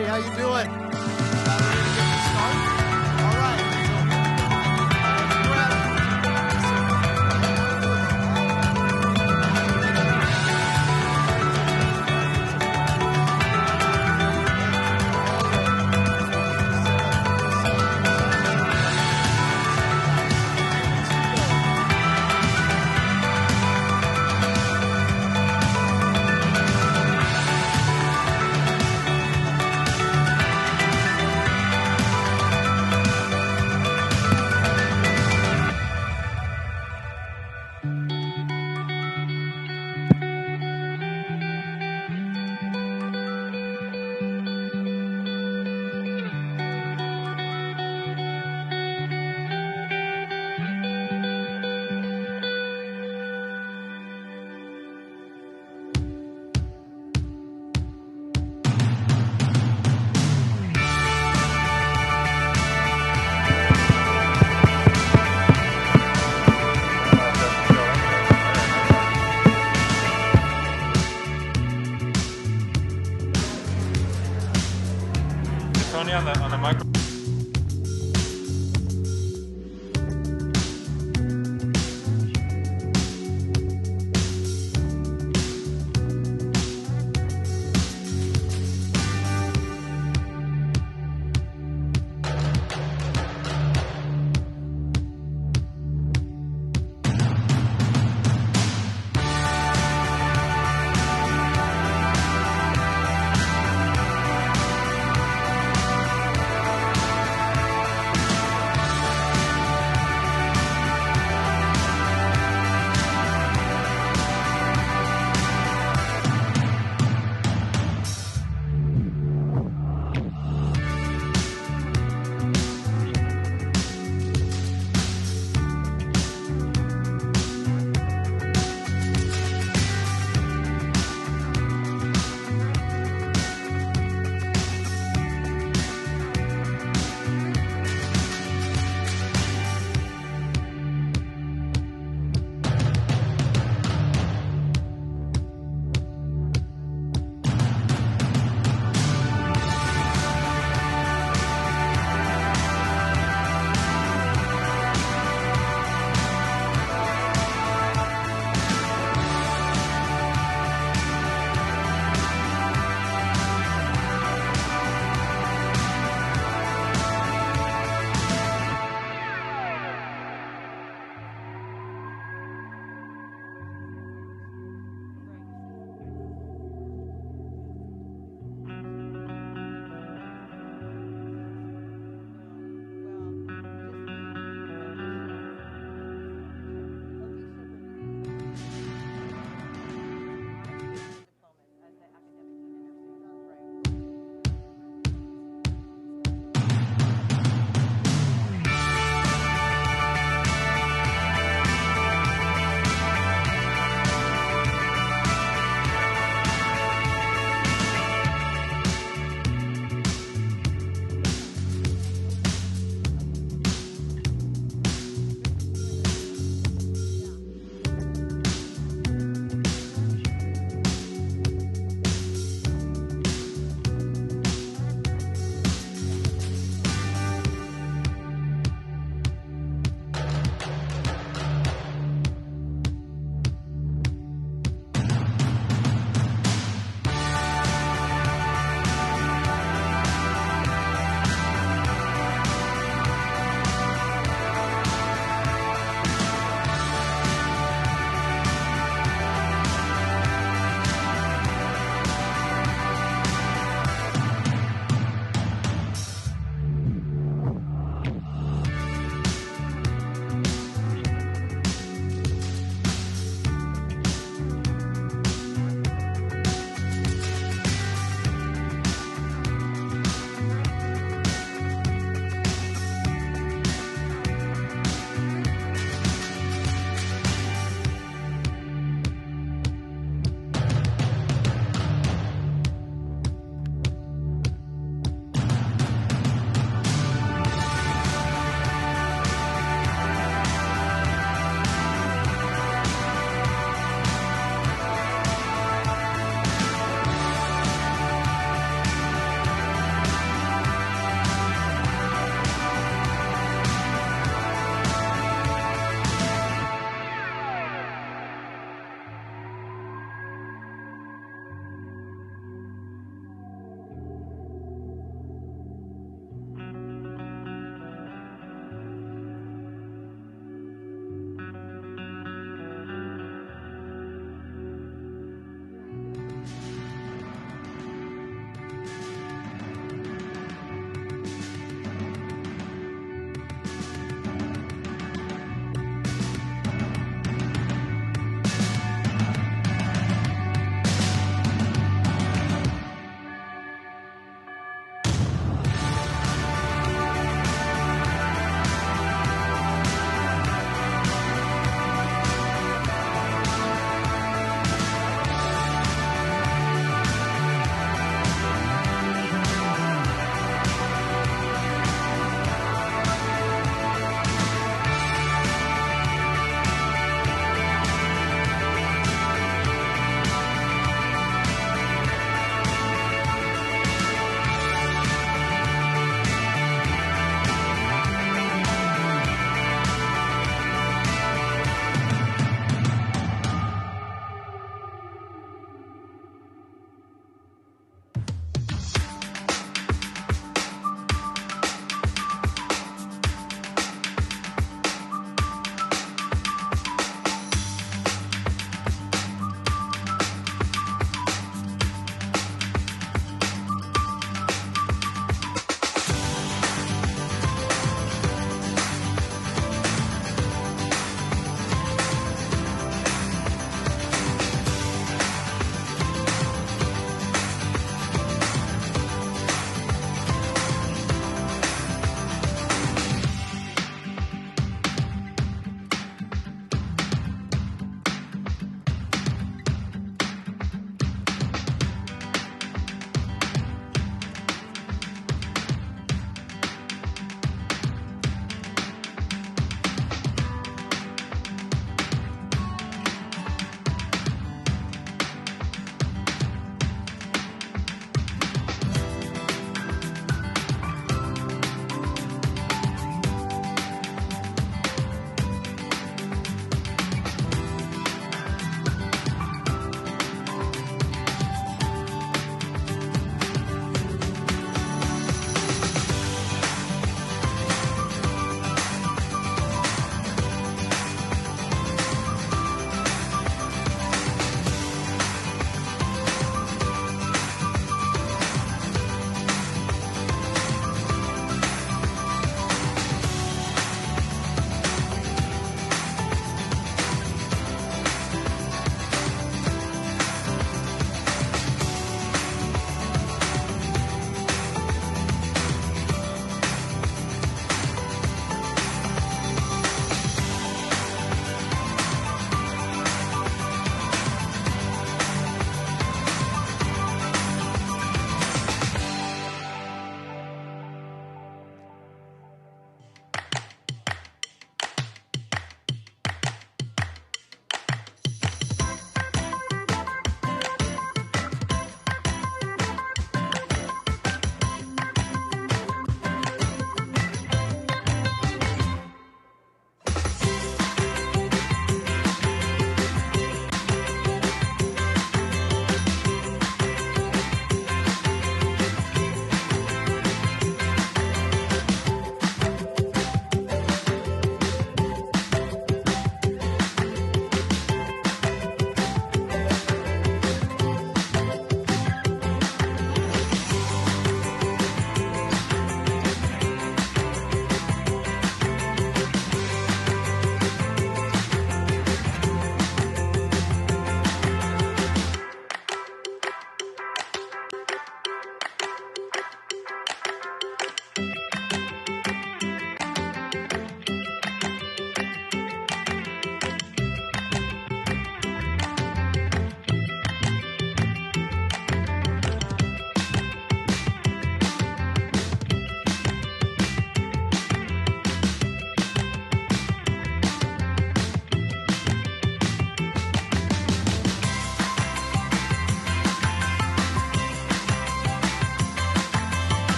everybody. How you doing? About ready to get this started? All right. Tony on the microphone.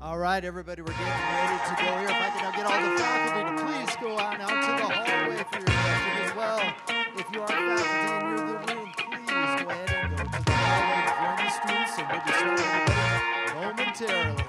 All right, everybody, we're getting ready to go here. If I can now get all the faculty to please go on out to the hallway for your session as well. If you are faculty and you're in the room, please go ahead and go to the hallway to join the students, and we'll be starting momentarily.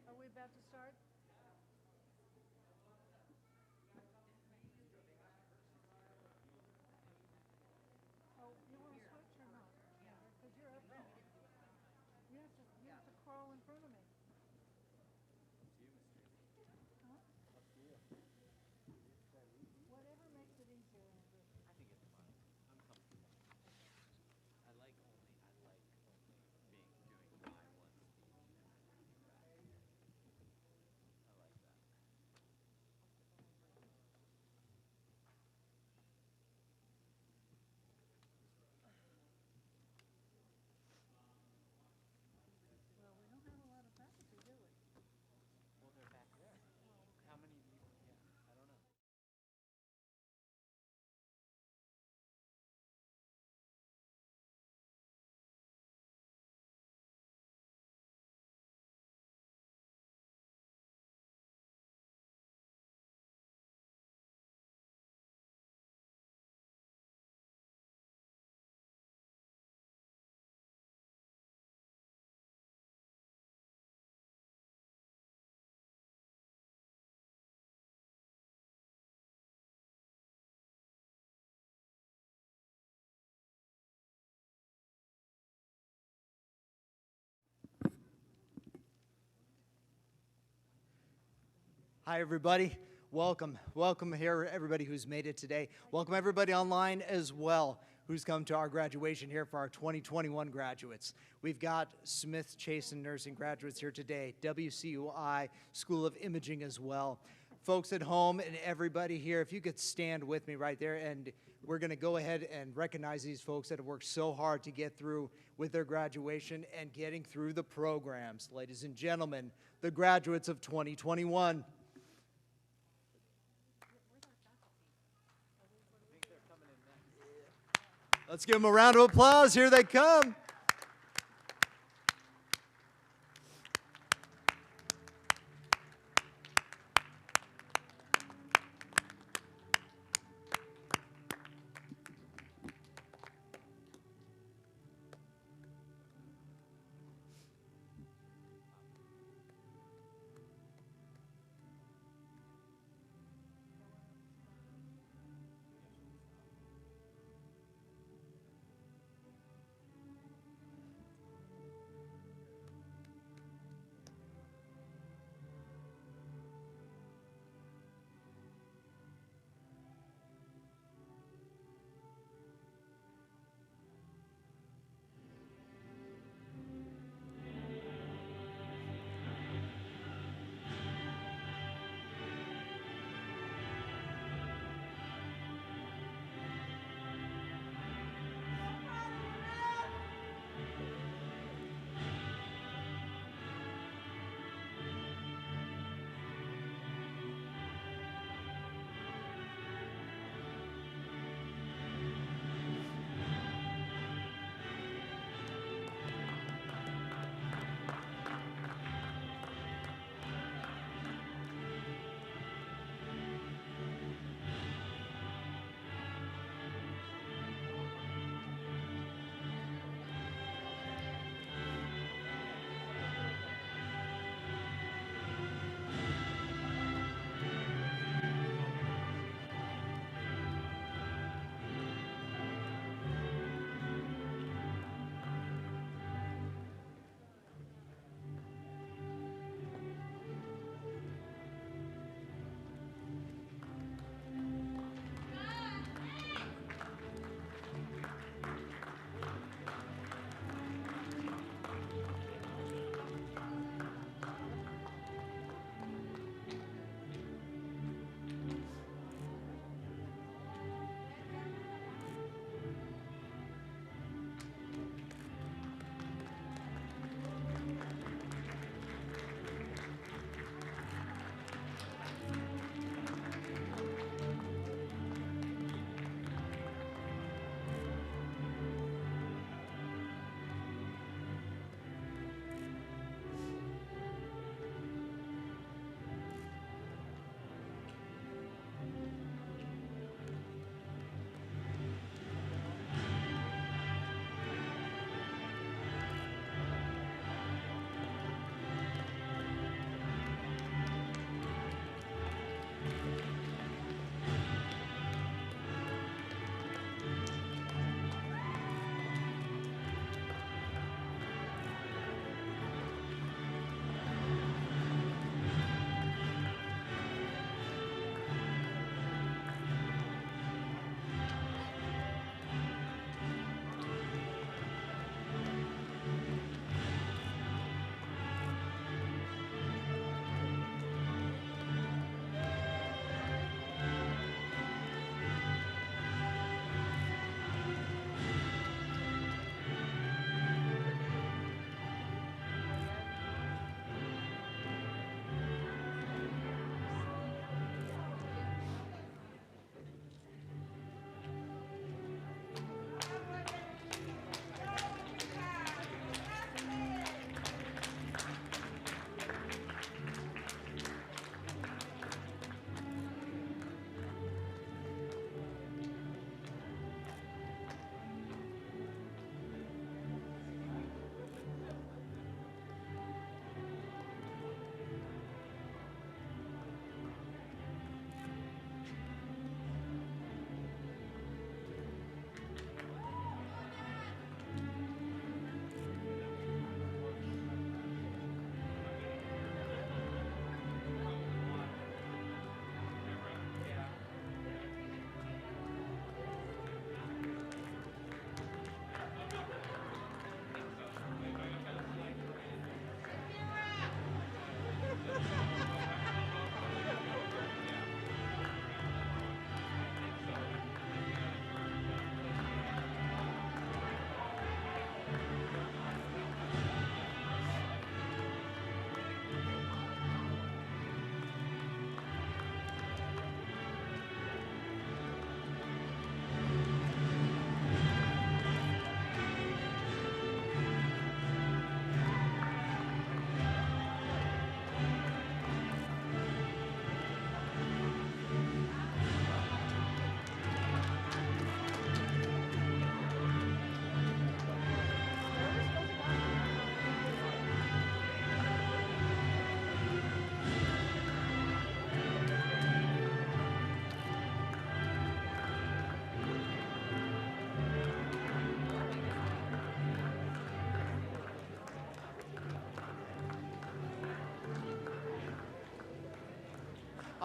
Are we about to start? Oh, you want to switch or not? Because you're up there. You have to crawl in front of me. Huh? Whatever makes it easier, Andrew. I think it's fine. I'm comfortable. I like only being doing my one speech and then coming back. I like that. Well, we don't have a lot of faculty, do we? Well, they're back there. How many do you? Yeah, I don't know. Hi, everybody. Welcome. Welcome here, everybody who's made it today. Welcome, everybody online as well who's come to our graduation here for our 2021 graduates. We've got Smith Chason Nursing graduates here today, WCUI School of Imaging as well. folks at home and everybody here, if you could stand with me right there, and we're going to go ahead and recognize these folks that have worked so hard to get through with their graduation and getting through the programs. Ladies and gentlemen, the graduates of 2021. Let's give them a round of applause. Here they come.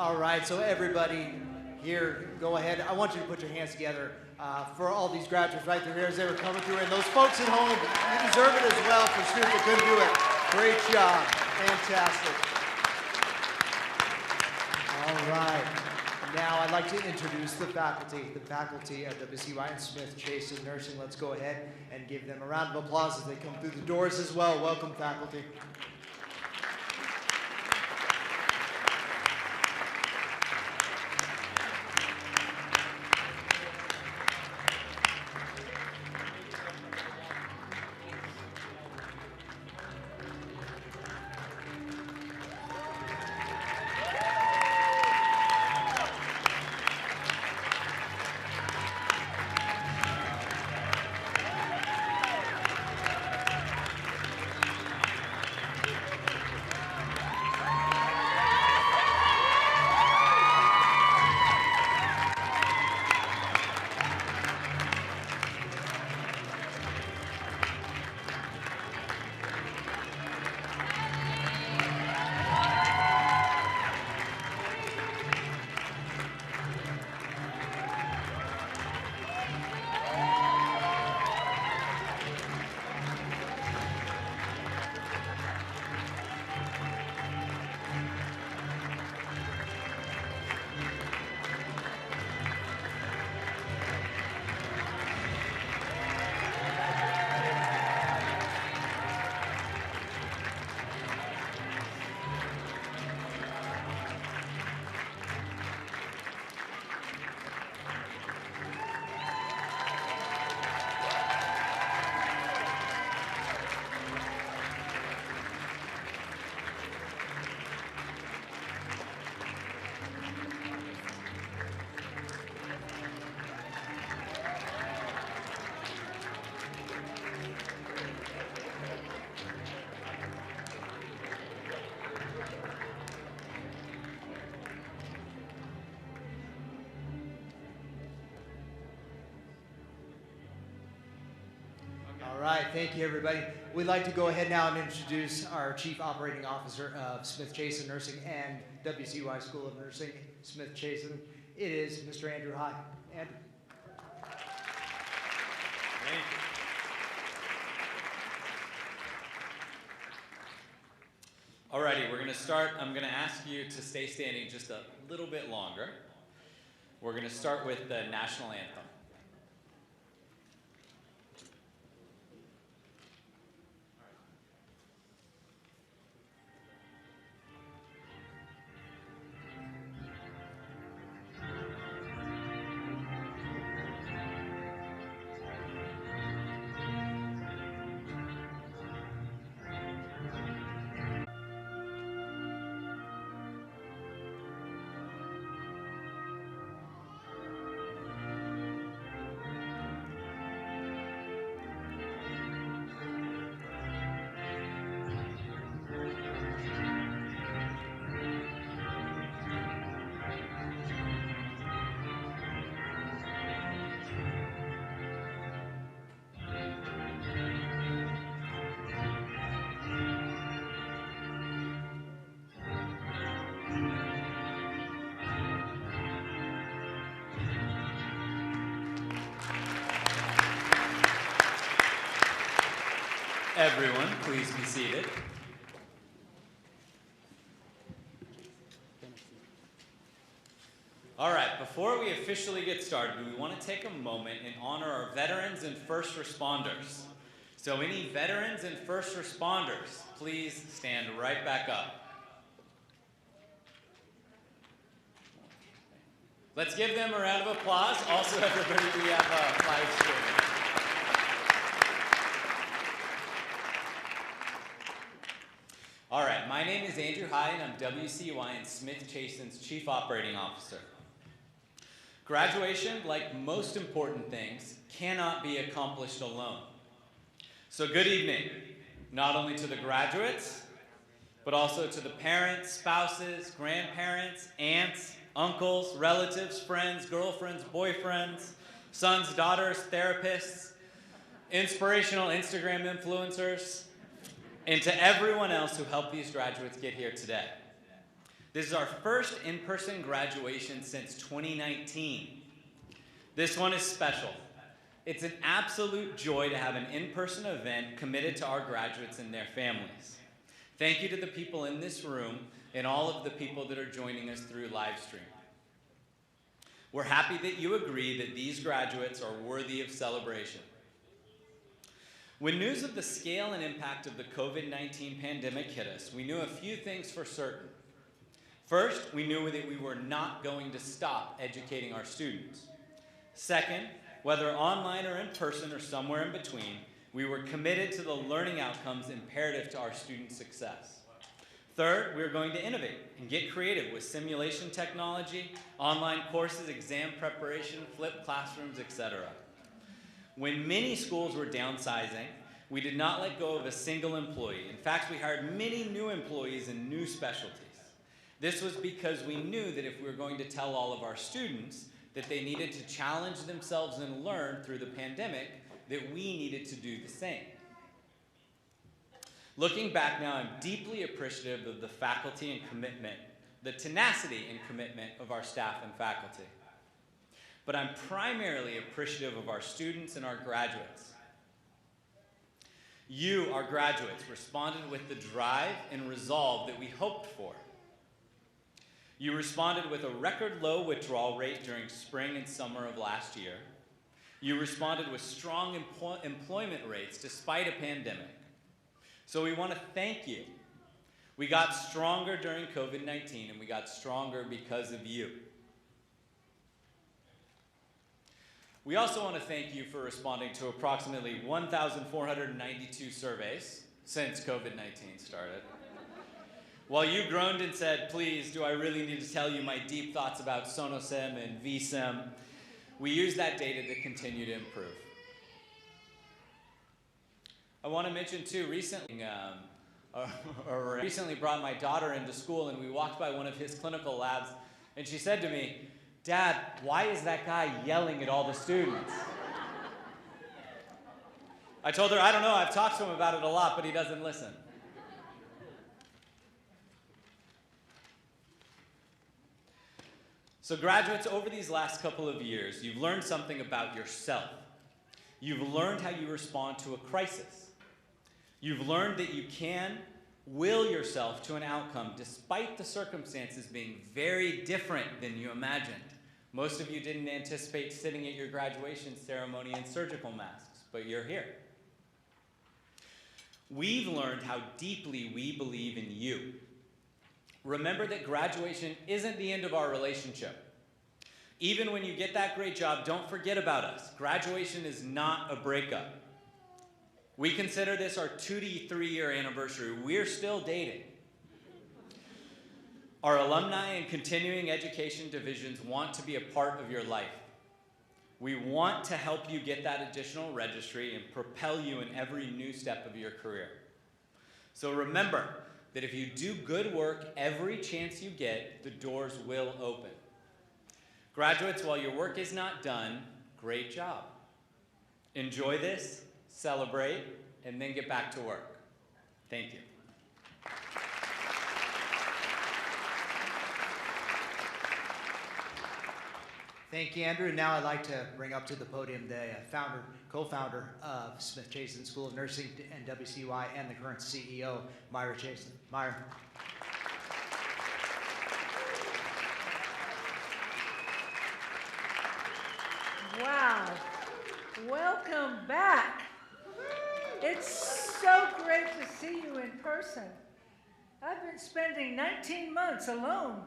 All right, so everybody here, go ahead. I want you to put your hands together for all these graduates right there as they were coming through. And those folks at home, you deserve it as well for students that couldn't do it. Great job. Fantastic. All right. Now I'd like to introduce the faculty at WCUI and Smith Chason Nursing. Let's go ahead and give them a round of applause as they come through the doors as well. Welcome, faculty. All right, thank you, everybody. We'd like to go ahead now and introduce our Chief Operating Officer of Smith Chason Nursing and WCUI School of Nursing, Smith Chason. It is Mr. Andrew High. Andrew. Thank you. Alrighty, we're going to start. I'm going to ask you to stay standing just a little bit longer. We're going to start with the national anthem. Everyone, please be seated. All right, before we officially get started, we want to take a moment and honor our veterans and first responders. So any veterans and first responders, please stand right back up. Let's give them a round of applause. Also, everybody, we have a live stream. All right, my name is Andrew High, and I'm WCUI and Smith Chason's Chief Operating Officer. Graduation, like most important things, cannot be accomplished alone. So good evening, not only to the graduates, but also to the parents, spouses, grandparents, aunts, uncles, relatives, friends, girlfriends, boyfriends, sons, daughters, therapists, inspirational Instagram influencers, and to everyone else who helped these graduates get here today. This is our first in-person graduation since 2019. This one is special. It's an absolute joy to have an in-person event committed to our graduates and their families. Thank you to the people in this room and all of the people that are joining us through live stream. We're happy that you agree that these graduates are worthy of celebration. When news of the scale and impact of the COVID-19 pandemic hit us, we knew a few things for certain. First, we knew that we were not going to stop educating our students. Second, whether online or in person or somewhere in between, we were committed to the learning outcomes imperative to our student success. Third, we were going to innovate and get creative with simulation technology, online courses, exam preparation, flipped classrooms, etc. When many schools were downsizing, we did not let go of a single employee. In fact, we hired many new employees in new specialties. This was because we knew that if we were going to tell all of our students that they needed to challenge themselves and learn through the pandemic, that we needed to do the same. Looking back now, I'm deeply appreciative of the faculty and commitment, the tenacity and commitment of our staff and faculty. But I'm primarily appreciative of our students and our graduates. You, our graduates, responded with the drive and resolve that we hoped for. You responded with a record low withdrawal rate during spring and summer of last year. You responded with strong employment rates despite a pandemic. So we want to thank you. We got stronger during COVID-19, and we got stronger because of you. We also want to thank you for responding to approximately 1,492 surveys since COVID-19 started. While you groaned and said, please, do I really need to tell you my deep thoughts about SonoSim and VSIM, we use that data to continue to improve. I want to mention too, recently brought my daughter into school, and we walked by one of his clinical labs, and she said to me, Dad, why is that guy yelling at all the students? I told her, I don't know, I've talked to him about it a lot, but he doesn't listen. So graduates, over these last couple of years, you've learned something about yourself. You've learned how you respond to a crisis. You've learned that you can will yourself to an outcome despite the circumstances being very different than you imagined. Most of you didn't anticipate sitting at your graduation ceremony in surgical masks, but you're here. We've learned how deeply we believe in you. Remember that graduation isn't the end of our relationship. Even when you get that great job, don't forget about us. Graduation is not a breakup. We consider this our 2 to 3 year anniversary. We're still dating. Our alumni and continuing education divisions want to be a part of your life. We want to help you get that additional registry and propel you in every new step of your career. So remember that if you do good work every chance you get, the doors will open. Graduates, while your work is not done, great job. Enjoy this, celebrate, and then get back to work. Thank you. Thank you, Andrew. And now I'd like to bring up to the podium the co-founder of Smith-Chason School of Nursing and WCUI, and the current CEO, Myra Chason. Myra. Wow. Welcome back. It's so great to see you in person. I've been spending 19 months alone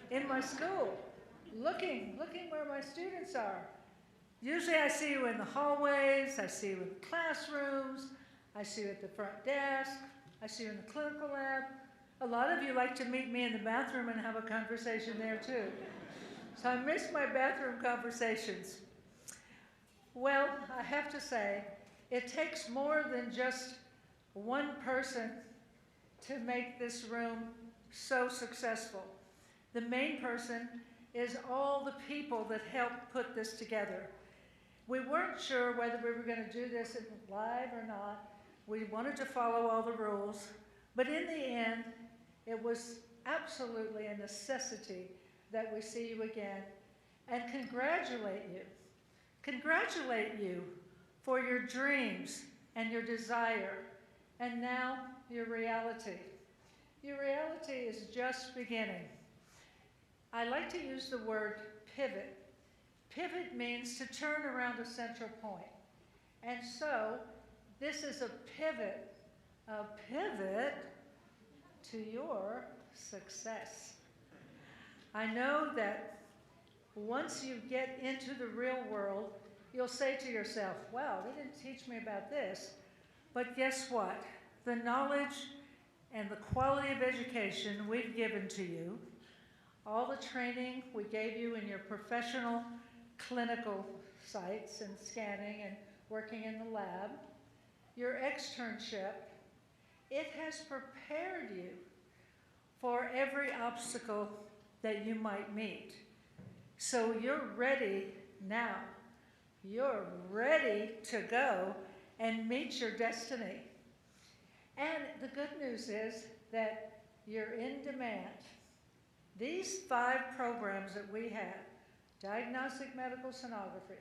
in my school, looking where my students are. Usually I see you in the hallways, I see you in the classrooms, I see you at the front desk, I see you in the clinical lab. A lot of you like to meet me in the bathroom and have a conversation there too. So I miss my bathroom conversations. Well, I have to say, it takes more than just one person to make this room so successful. The main person is all the people that helped put this together. We weren't sure whether we were going to do this live or not. We wanted to follow all the rules, but in the end, it was absolutely a necessity that we see you again, and congratulate you. Congratulate you for your dreams and your desire, and now your reality. Your reality is just beginning. I like to use the word pivot. Pivot means to turn around a central point. And so, this is a pivot to your success. I know that once you get into the real world, you'll say to yourself, wow, they didn't teach me about this. But guess what? The knowledge and the quality of education we've given to you, all the training we gave you in your professional clinical sites and scanning and working in the lab, your externship, it has prepared you for every obstacle that you might meet. So you're ready now. You're ready to go and meet your destiny. And the good news is that you're in demand. These 5 programs that we have, diagnostic medical sonography,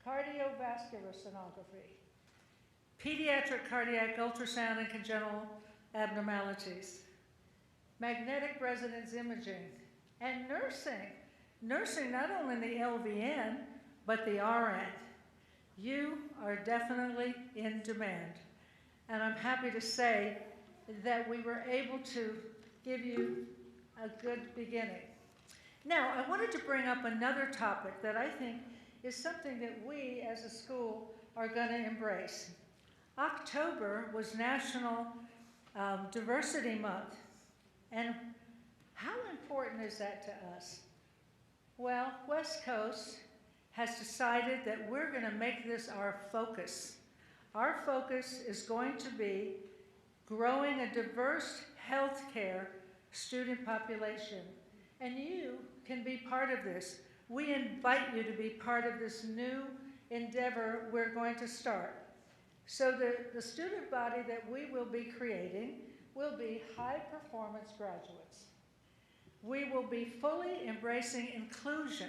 cardiovascular sonography, pediatric cardiac ultrasound and congenital abnormalities, magnetic resonance imaging, and nursing. Nursing not only in the LVN, but the RN. You are definitely in demand. And I'm happy to say that we were able to give you a good beginning. Now, I wanted to bring up another topic that I think is something that we as a school are going to embrace. October was National Diversity Month. And how important is that to us? Well, West Coast has decided that we're going to make this our focus. Our focus is going to be growing a diverse healthcare student population. And you can be part of this. We invite you to be part of this new endeavor we're going to start. So the student body that we will be creating will be high performance graduates. We will be fully embracing inclusion.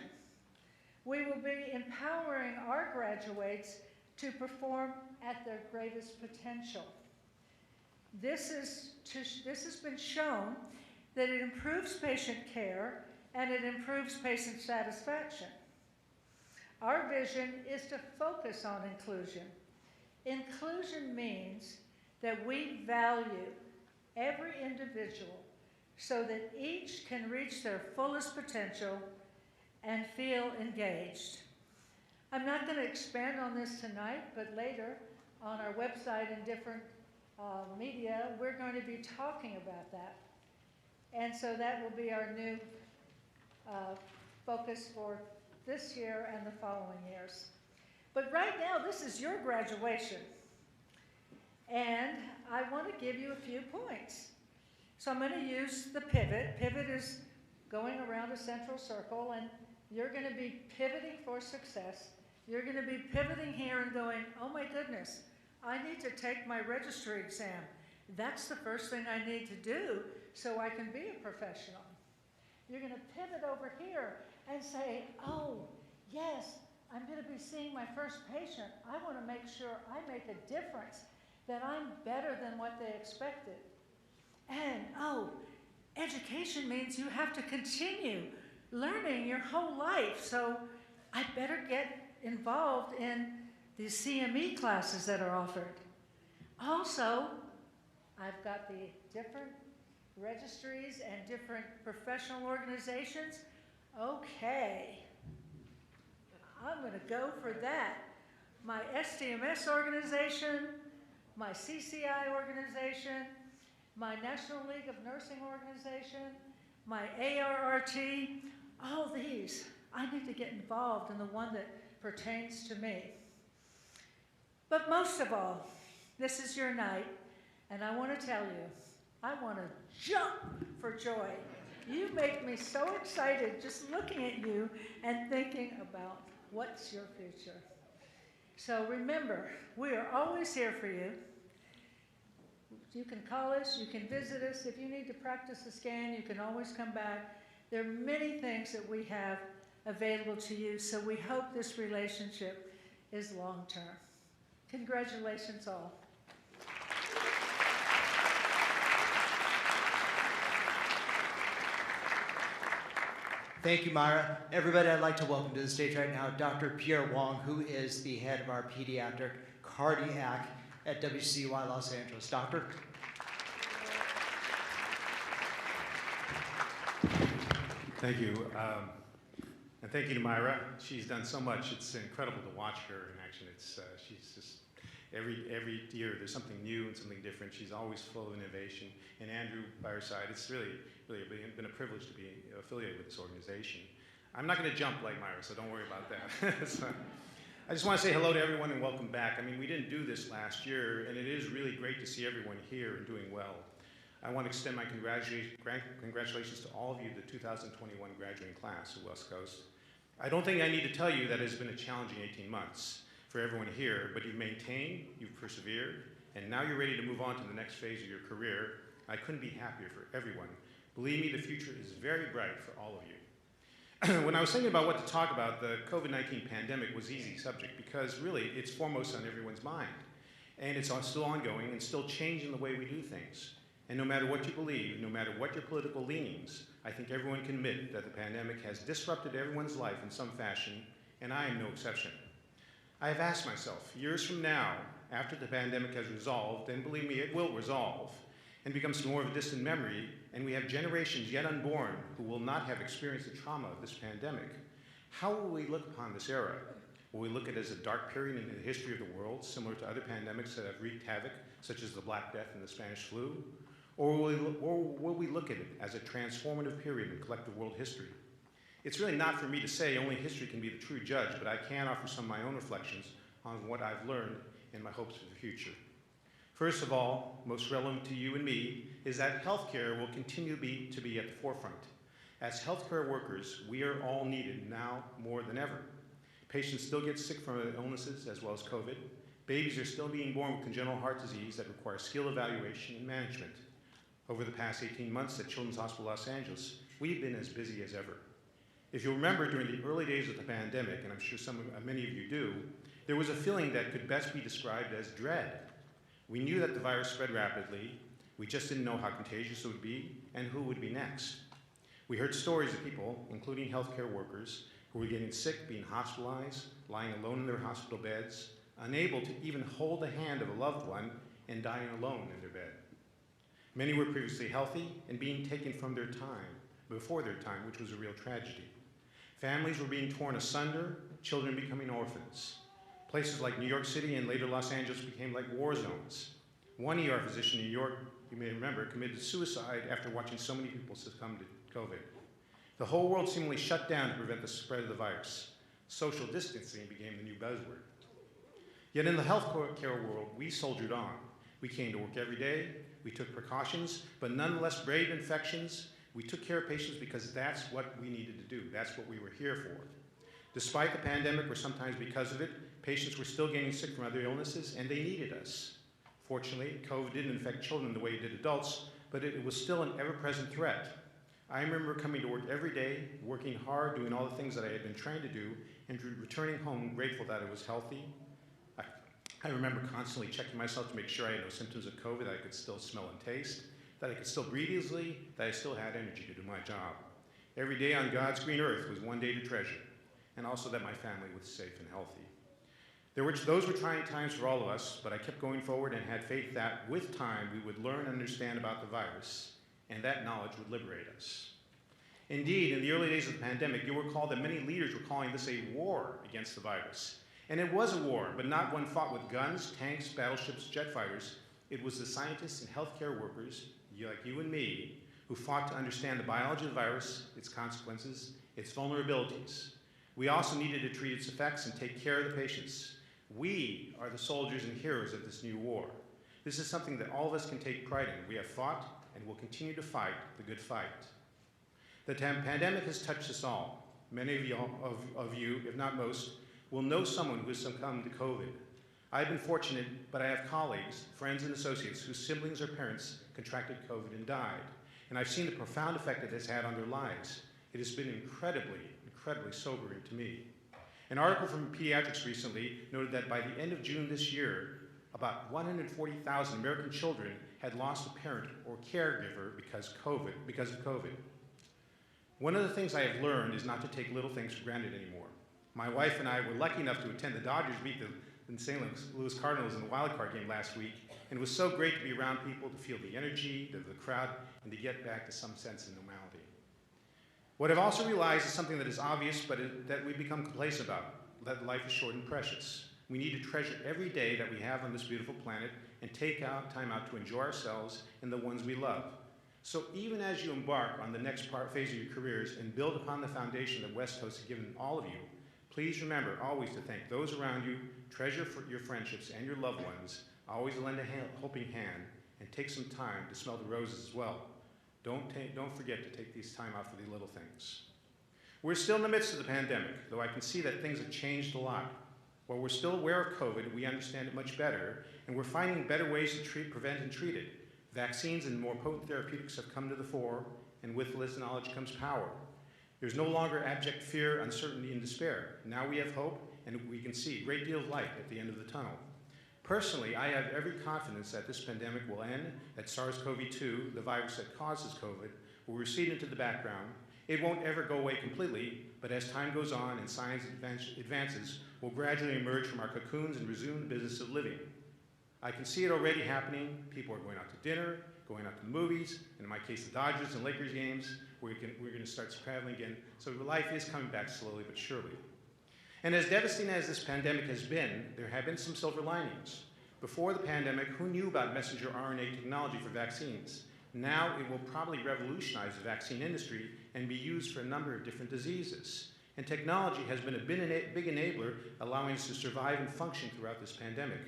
We will be empowering our graduates to perform at their greatest potential. This has been shown that it improves patient care and it improves patient satisfaction. Our vision is to focus on inclusion. Inclusion means that we value every individual so that each can reach their fullest potential and feel engaged. I'm not going to expand on this tonight, but later on our website and different media, we're going to be talking about that. And so that will be our new focus for this year and the following years. But right now, this is your graduation. And I want to give you a few points. So I'm going to use the pivot. Pivot is going around a central circle, and you're going to be pivoting for success. You're going to be pivoting here and going, oh my goodness, I need to take my registry exam. That's the first thing I need to do so I can be a professional. You're going to pivot over here and say, oh, yes, I'm going to be seeing my first patient. I want to make sure I make a difference, that I'm better than what they expected. And, oh, education means you have to continue learning your whole life, so I better get involved in the CME classes that are offered. Also, I've got the different registries and different professional organizations. Okay, I'm going to go for that. My SDMS organization, my CCI organization, my National League of Nursing organization, my ARRT, all these, I need to get involved in the one that pertains to me. But most of all, this is your night, and I want to tell you, I want to jump for joy. You make me so excited just looking at you and thinking about what's your future. So remember, we are always here for you. You can call us, you can visit us. If you need to practice a scan, you can always come back. There are many things that we have available to you, so we hope this relationship is long-term. Congratulations all. Thank you, Myra. Everybody, I'd like to welcome to the stage right now Dr. Pierre Wong, who is the head of our pediatric cardiac at WCUI Los Angeles. Doctor? Thank you. And thank you to Myra. She's done so much. It's incredible to watch her in action. She's just, every year there's something new and something different. She's always full of innovation. And Andrew by her side, it's really been a privilege to be affiliated with this organization. I'm not going to jump like Myra, so don't worry about that. So, I just want to say hello to everyone and welcome back. I mean, we didn't do this last year, and it is really great to see everyone here and doing well. I want to extend my congratulations to all of you, the 2021 graduating class of West Coast. I don't think I need to tell you that it's been a challenging 18 months for everyone here, but you've maintained, you've persevered, and now you're ready to move on to the next phase of your career. I couldn't be happier for everyone. Believe me, the future is very bright for all of you. When I was thinking about what to talk about, the COVID-19 pandemic was an easy subject because really it's foremost on everyone's mind. And it's still ongoing and still changing the way we do things. And no matter what you believe, no matter what your political leanings, I think everyone can admit that the pandemic has disrupted everyone's life in some fashion, and I am no exception. I have asked myself, years from now, after the pandemic has resolved, and believe me, it will resolve, and becomes more of a distant memory, and we have generations yet unborn who will not have experienced the trauma of this pandemic, how will we look upon this era? Will we look at it as a dark period in the history of the world, similar to other pandemics that have wreaked havoc, such as the Black Death and the Spanish flu? Or will we look at it as a transformative period in collective world history? It's really not for me to say, only history can be the true judge, but I can offer some of my own reflections on what I've learned and my hopes for the future. First of all, most relevant to you and me, is that healthcare will continue to be at the forefront. As healthcare workers, we are all needed now more than ever. Patients still get sick from illnesses as well as COVID. Babies are still being born with congenital heart disease that require skill evaluation and management. Over the past 18 months at Children's Hospital Los Angeles, we've been as busy as ever. If you remember during the early days of the pandemic, and I'm sure many of you do, there was a feeling that could best be described as dread. We knew that the virus spread rapidly, we just didn't know how contagious it would be and who would be next. We heard stories of people, including healthcare workers, who were getting sick, being hospitalized, lying alone in their hospital beds, unable to even hold the hand of a loved one, and dying alone in their bed. Many were previously healthy and being taken from their time, before their time, which was a real tragedy. Families were being torn asunder, children becoming orphans. Places like New York City and later Los Angeles became like war zones. One ER physician in New York, you may remember, committed suicide after watching so many people succumb to COVID. The whole world seemingly shut down to prevent the spread of the virus. Social distancing became the new buzzword. Yet in the healthcare world, we soldiered on. We came to work every day, we took precautions, but nonetheless braved infections. We took care of patients because that's what we needed to do. That's what we were here for. Despite the pandemic, or sometimes because of it, patients were still getting sick from other illnesses, and they needed us. Fortunately, COVID didn't infect children the way it did adults, but it was still an ever-present threat. I remember coming to work every day, working hard, doing all the things that I had been trained to do, and returning home grateful that I was healthy. I remember constantly checking myself to make sure I had no symptoms of COVID, that I could still smell and taste, that I could still breathe easily, that I still had energy to do my job. Every day on God's green earth was one day to treasure, and also that my family was safe and healthy. Those were trying times for all of us, but I kept going forward and had faith that with time we would learn and understand about the virus, and that knowledge would liberate us. Indeed, in the early days of the pandemic, you'll recall that many leaders were calling this a war against the virus. And it was a war, but not one fought with guns, tanks, battleships, jet fighters. It was the scientists and healthcare workers, like you and me, who fought to understand the biology of the virus, its consequences, its vulnerabilities. We also needed to treat its effects and take care of the patients. We are the soldiers and heroes of this new war. This is something that all of us can take pride in. We have fought and will continue to fight the good fight. The pandemic has touched us all. Many of you, if not most, will know someone who has succumbed to COVID. I've been fortunate, but I have colleagues, friends, and associates whose siblings or parents contracted COVID and died. And I've seen the profound effect it has had on their lives. It has been incredibly sobering to me. An article from Pediatrics recently noted that by the end of June this year, about 140,000 American children had lost a parent or caregiver because of COVID. One of the things I have learned is not to take little things for granted anymore. My wife and I were lucky enough to attend the Dodgers beat the St. Louis Cardinals in the wild card game last week, and it was so great to be around people, to feel the energy of the crowd, and to get back to some sense of normality. What I've also realized is something that is obvious, but that we've become complacent about, that life is short and precious. We need to treasure every day that we have on this beautiful planet and take time out to enjoy ourselves and the ones we love. So even as you embark on the next phase of your careers and build upon the foundation that West Coast has given all of you, please remember always to thank those around you, treasure your friendships and your loved ones, always lend a helping hand, and take some time to smell the roses as well. Don't forget to take this time out for the little things. We're still in the midst of the pandemic, though I can see that things have changed a lot. While we're still aware of COVID, we understand it much better, and we're finding better ways to prevent and treat it. Vaccines and more potent therapeutics have come to the fore, and with this knowledge comes power. There's no longer abject fear, uncertainty, and despair. Now we have hope, and we can see a great deal of light at the end of the tunnel. Personally, I have every confidence that this pandemic will end, that SARS-CoV-2, the virus that causes COVID, will recede into the background. It won't ever go away completely, but as time goes on and science advances, we'll gradually emerge from our cocoons and resume the business of living. I can see it already happening. People are going out to dinner, going out to the movies, and in my case, the Dodgers and Lakers games. We're going to start traveling again. So life is coming back slowly but surely. And as devastating as this pandemic has been, there have been some silver linings. Before the pandemic, who knew about messenger RNA technology for vaccines? Now it will probably revolutionize the vaccine industry and be used for a number of different diseases. And technology has been a big enabler, allowing us to survive and function throughout this pandemic.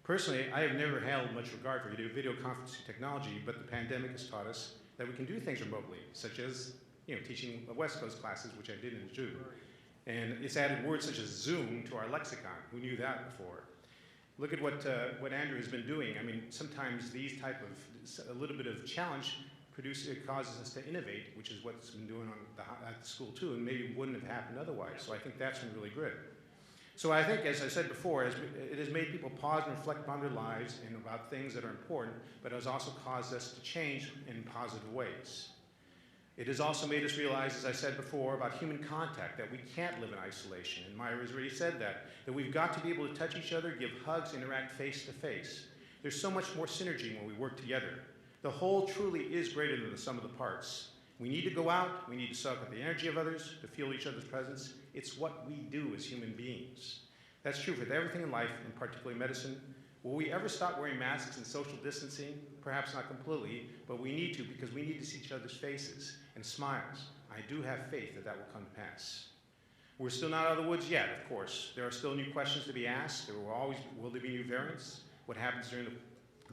Personally, I have never held much regard for video conferencing technology, but the pandemic has taught us that we can do things remotely, such as teaching West Coast classes, which I did in June. And it's added words such as Zoom to our lexicon. Who knew that before? Look at what Andrew has been doing. I mean, sometimes these type of, a little bit of challenge causes us to innovate, which is what's been doing at the school too, and maybe wouldn't have happened otherwise. So I think that's been really good. So I think, as I said before, it has made people pause and reflect upon their lives and about things that are important, but it has also caused us to change in positive ways. It has also made us realize, as I said before, about human contact, that we can't live in isolation. And Myra has already said that we've got to be able to touch each other, give hugs, interact face to face. There's so much more synergy when we work together. The whole truly is greater than the sum of the parts. We need to go out, we need to soak up the energy of others, to feel each other's presence. It's what we do as human beings. That's true with everything in life, and particularly medicine. Will we ever stop wearing masks and social distancing? Perhaps not completely, but we need to, because we need to see each other's faces and smiles. I do have faith that that will come to pass. We're still not out of the woods yet, of course. There are still new questions to be asked. Will there be new variants? What happens during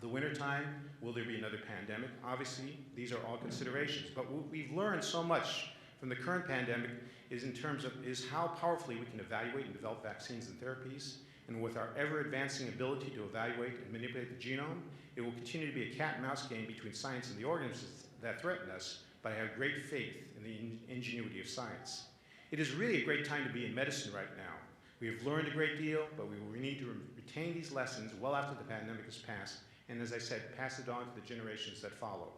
the winter time? Will there be another pandemic? Obviously, these are all considerations. But what we've learned so much from the current pandemic is how powerfully we can evaluate and develop vaccines and therapies. And with our ever-advancing ability to evaluate and manipulate the genome, it will continue to be a cat-and-mouse game between science and the organisms that threaten us, but I have great faith in the ingenuity of science. It is really a great time to be in medicine right now. We have learned a great deal, but we need to retain these lessons well after the pandemic has passed, and as I said, pass it on to the generations that follow.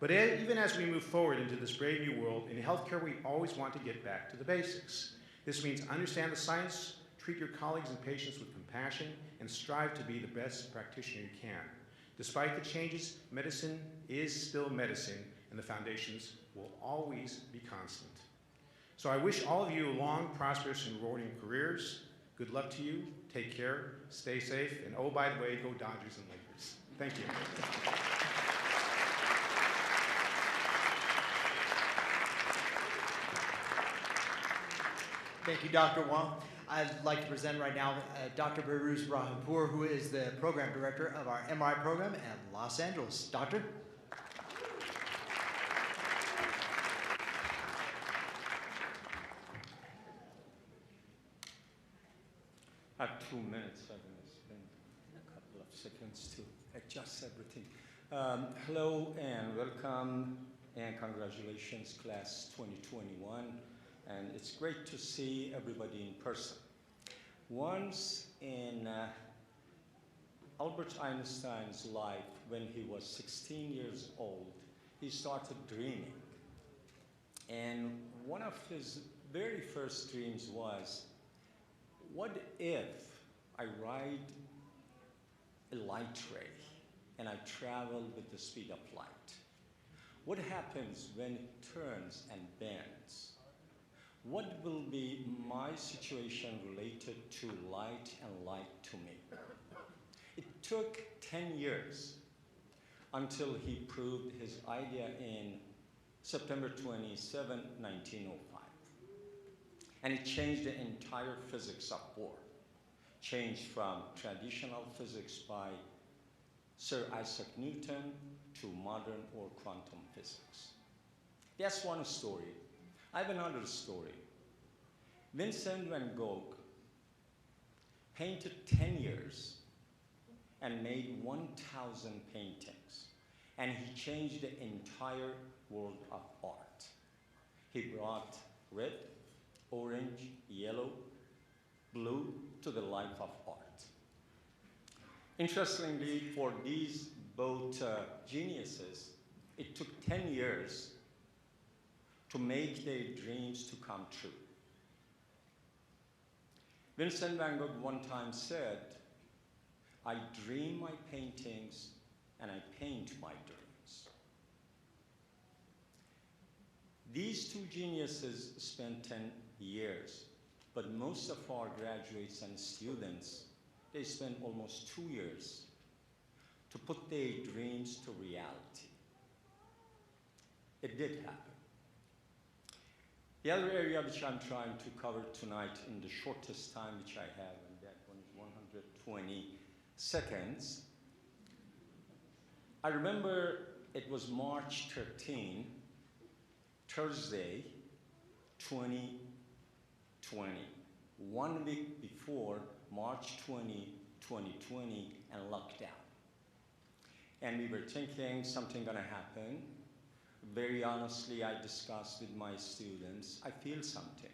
But even as we move forward into this brave new world, in healthcare we always want to get back to the basics. This means understand the science, treat your colleagues and patients with compassion, and strive to be the best practitioner you can. Despite the changes, medicine is still medicine, and the foundations will always be constant. So I wish all of you long, prosperous, and rewarding careers. Good luck to you. Take care. Stay safe. And oh, by the way, go Dodgers and Lakers. Thank you. Thank you, Dr. Wong. I'd like to present right now Dr. Behrouz Rahimpour, who is the program director of our MRI program at Los Angeles. Doctor? I have 2 minutes. I'm going to spend a couple of seconds to adjust everything. Hello and welcome and congratulations, class 2021. And it's great to see everybody in person. Once in Albert Einstein's life, when he was 16 years old, he started dreaming. And one of his very first dreams was, what if I ride a light ray and I travel with the speed of light? What happens when it turns and bends? What will be my situation related to light and light to me? It took 10 years until he proved his idea in September 27, 1905. And it changed the entire physics of bohr. Changed from traditional physics by Sir Isaac Newton to modern or quantum physics. That's one story. I have another story. Vincent van Gogh painted 10 years and made 1,000 paintings. And he changed the entire world of art. He brought red, orange, yellow, blue to the life of art. Interestingly, for these both geniuses, it took 10 years to make their dreams to come true. Vincent van Gogh one time said, I dream my paintings and I paint my dreams. These two geniuses spent 10 years, but most of our graduates and students, they spend almost 2 years to put their dreams to reality. It did happen. The other area which I'm trying to cover tonight in the shortest time which I have, and that one is 120 seconds. I remember it was March 13, Thursday, 2020, 1 week before March 20, 2020 and lockdown. And we were thinking something gonna happen. Very honestly, I discussed with my students, I feel something.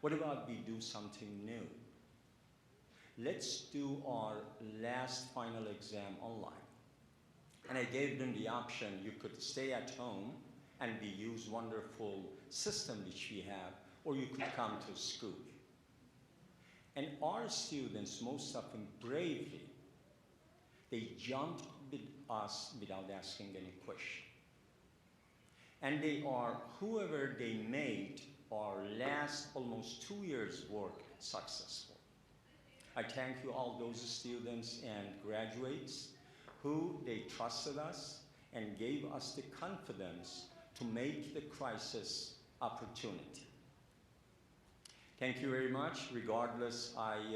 What about we do something new? Let's do our last final exam online. And I gave them the option, you could stay at home and we use wonderful system which we have, or you could come to school. And our students, most of them bravely, they jumped with us without asking any question. And they are, whoever they made, our last almost 2 years work successful. I thank you all those students and graduates who they trusted us and gave us the confidence to make the crisis opportunity. Thank you very much. Regardless, I'm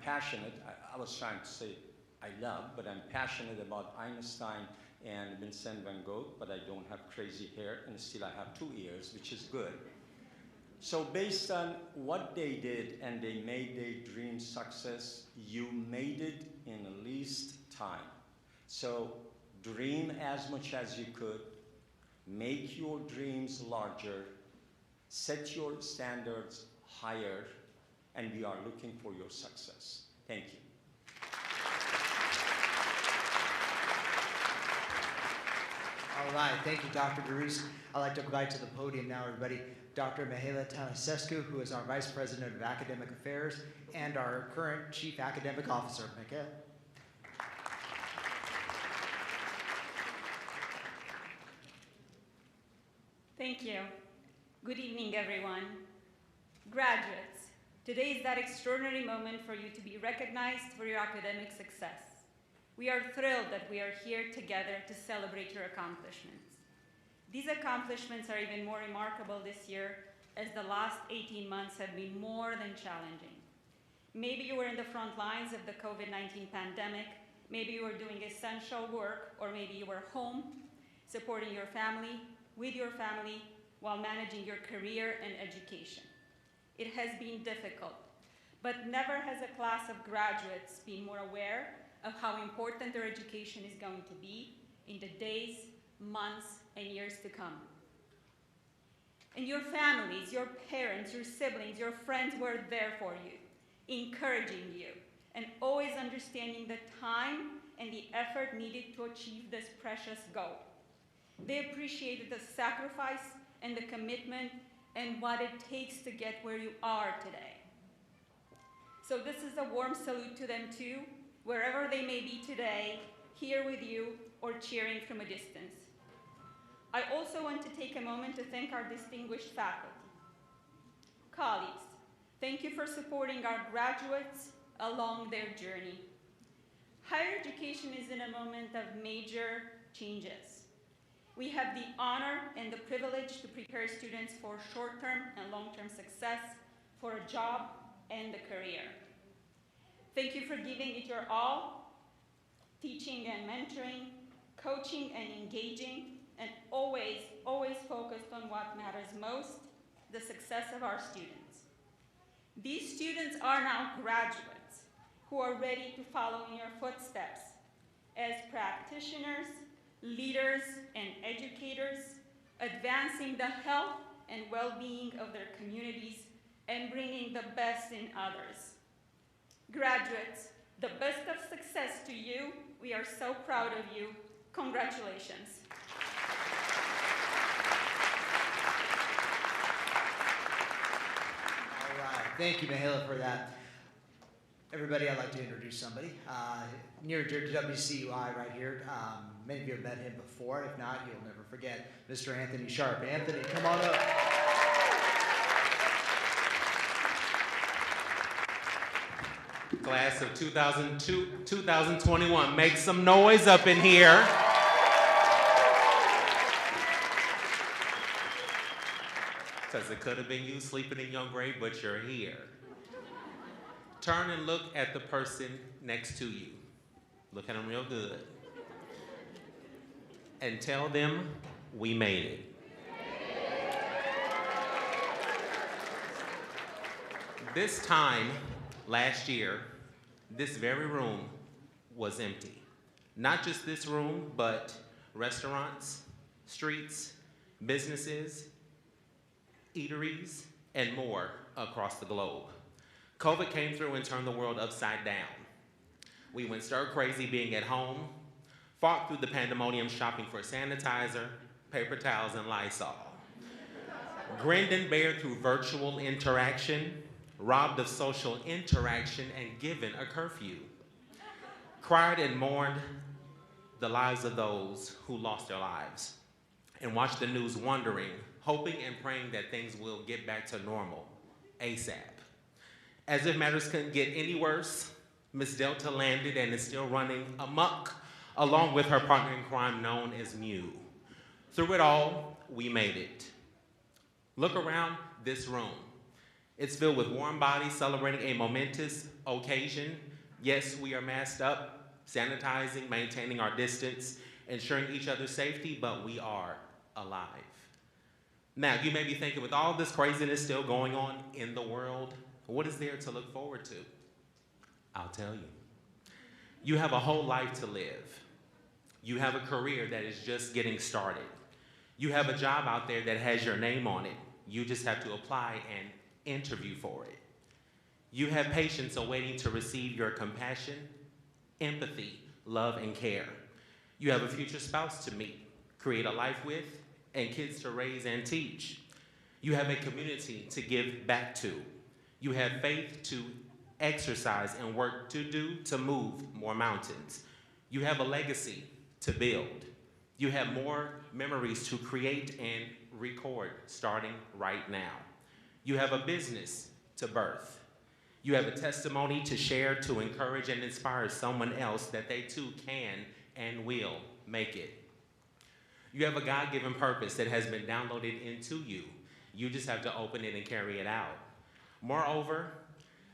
passionate. I was trying to say I love, but I'm passionate about Einstein and Vincent van Gogh, but I don't have crazy hair, and still I have 2 ears, which is good. So based on what they did and they made their dream success, you made it in the least time. So dream as much as you could, make your dreams larger, set your standards higher, and we are looking for your success. Thank you. All right, thank you, Dr. Durus. I'd like to invite to the podium now, everybody, Dr. Mihaela Tănăsescu, who is our Vice President of Academic Affairs and our current Chief Academic Officer. Mihaela. Thank you. Good evening, everyone. Graduates, today is that extraordinary moment for you to be recognized for your academic success. We are thrilled that we are here together to celebrate your accomplishments. These accomplishments are even more remarkable this year as the last 18 months have been more than challenging. Maybe you were in the front lines of the COVID-19 pandemic, maybe you were doing essential work, or maybe you were home, supporting your family, with your family, while managing your career and education. It has been difficult, but never has a class of graduates been more aware of how important their education is going to be in the days, months, and years to come. And your families, your parents, your siblings, your friends were there for you, encouraging you, and always understanding the time and the effort needed to achieve this precious goal. They appreciated the sacrifice and the commitment and what it takes to get where you are today. So this is a warm salute to them too, wherever they may be today, here with you or cheering from a distance. I also want to take a moment to thank our distinguished faculty. Colleagues, thank you for supporting our graduates along their journey. Higher education is in a moment of major changes. We have the honor and the privilege to prepare students for short-term and long-term success, for a job and a career. Thank you for giving it your all, teaching and mentoring, coaching and engaging, and always, always focused on what matters most, the success of our students. These students are now graduates who are ready to follow in your footsteps as practitioners, leaders, and educators, advancing the health and well-being of their communities and bringing the best in others. Graduates, the best of success to you. We are so proud of you. Congratulations. All right, thank you, Mahela, for that. Everybody, I'd like to introduce somebody. Near to WCUI right here. Many of you have met him before. If not, you'll never forget Mr. Anthony Sharp. Anthony, come on up. Class of 2021, make some noise up in here. Because it could have been you sleeping in your grave, but you're here. Turn and look at the person next to you. Look at them real good. And tell them, we made it. This time last year, this very room was empty. Not just this room, but restaurants, streets, businesses, eateries, and more across the globe. COVID came through and turned the world upside down. We went stir crazy being at home, fought through the pandemonium shopping for sanitizer, paper towels, and Lysol. Grinned and bared through virtual interaction, robbed of social interaction, and given a curfew. Cried and mourned the lives of those who lost their lives, and watched the news wondering, hoping and praying that things will get back to normal ASAP. As if matters couldn't get any worse, Miss Delta landed and is still running amok, along with her partner in crime known as Mew. Through it all, we made it. Look around this room. It's filled with warm bodies celebrating a momentous occasion. Yes, we are masked up, sanitizing, maintaining our distance, ensuring each other's safety, but we are alive. Now, you may be thinking, with all this craziness still going on in the world, what is there to look forward to? I'll tell you. You have a whole life to live. You have a career that is just getting started. You have a job out there that has your name on it. You just have to apply and interview for it. You have patients awaiting to receive your compassion, empathy, love, and care. You have a future spouse to meet, create a life with, and kids to raise and teach. You have a community to give back to. You have faith to exercise and work to do to move more mountains. You have a legacy to build. You have more memories to create and record starting right now. You have a business to birth. You have a testimony to share to encourage and inspire someone else that they too can and will make it. You have a God-given purpose that has been downloaded into you. You just have to open it and carry it out. Moreover,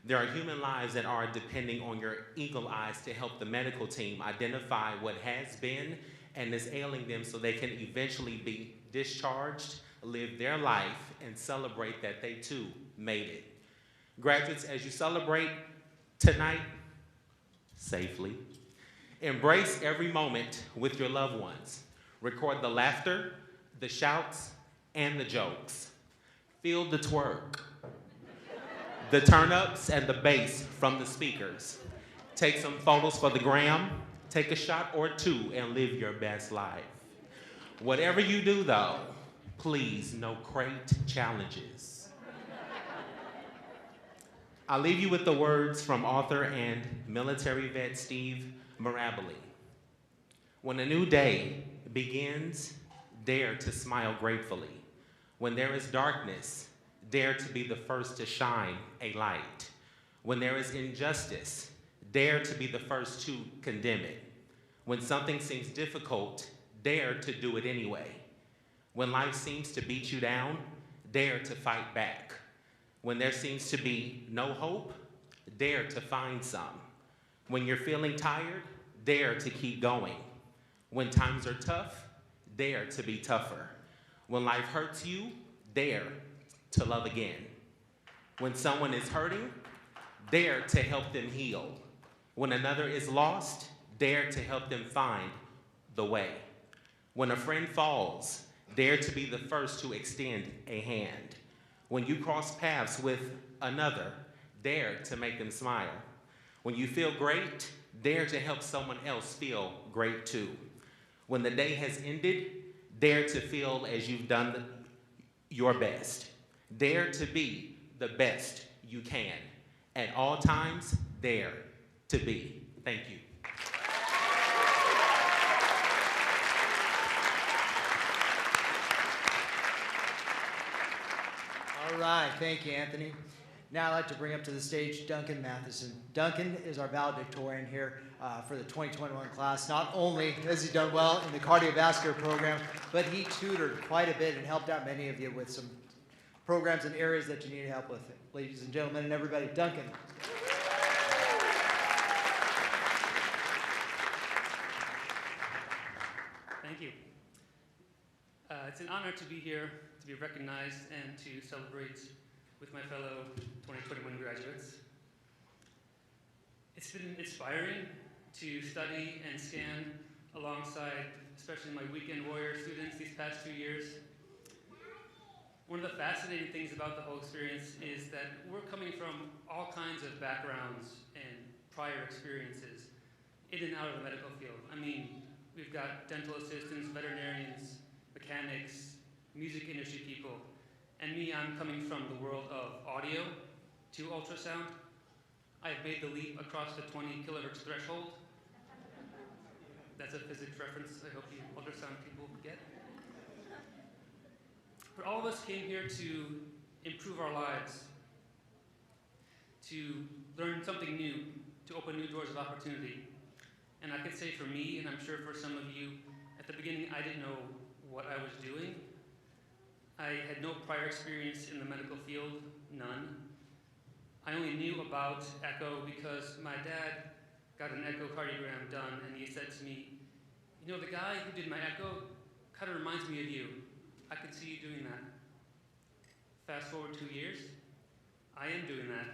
there are human lives that are depending on your eagle eyes to help the medical team identify what has been and is ailing them so they can eventually be discharged live their life and celebrate that they too made it. Graduates, as you celebrate tonight, safely, embrace every moment with your loved ones. Record the laughter, the shouts, and the jokes. Feel the twerk, the turn-ups and the bass from the speakers. Take some photos for the gram, take a shot or two, and live your best life. Whatever you do though, please, no crate challenges. I'll leave you with the words from author and military vet Steve Maraboli. When a new day begins, dare to smile gratefully. When there is darkness, dare to be the first to shine a light. When there is injustice, dare to be the first to condemn it. When something seems difficult, dare to do it anyway. When life seems to beat you down, dare to fight back. When there seems to be no hope, dare to find some. When you're feeling tired, dare to keep going. When times are tough, dare to be tougher. When life hurts you, dare to love again. When someone is hurting, dare to help them heal. When another is lost, dare to help them find the way. When a friend falls, dare to be the first to extend a hand. When you cross paths with another, dare to make them smile. When you feel great, dare to help someone else feel great too. When the day has ended, dare to feel as you've done your best. Dare to be the best you can. At all times, dare to be. Thank you. All right, thank you, Anthony. Now I'd like to bring up to the stage Duncan Matheson. Duncan is our valedictorian here for the 2021 class. Not only has he done well in the cardiovascular program, but he tutored quite a bit and helped out many of you with some programs and areas that you need help with. Ladies and gentlemen and everybody, Duncan. Thank you. It's an honor to be here, to be recognized, and to celebrate with my fellow 2021 graduates. It's been inspiring to study and scan alongside, especially my weekend warrior students these past 2 years. One of the fascinating things about the whole experience is that we're coming from all kinds of backgrounds and prior experiences in and out of the medical field. I mean, we've got dental assistants, veterinarians, mechanics, music industry people. And me, I'm coming from the world of audio to ultrasound. I've made the leap across the 20 kilohertz threshold. That's a physics reference I hope you ultrasound people get. But all of us came here to improve our lives, to learn something new, to open new doors of opportunity. And I could say for me, and I'm sure for some of you, at the beginning I didn't know what I was doing. I had no prior experience in the medical field, none. I only knew about echo because my dad got an echocardiogram done and he said to me, you know, the guy who did my echo kind of reminds me of you. I could see you doing that. Fast forward 2 years, I am doing that.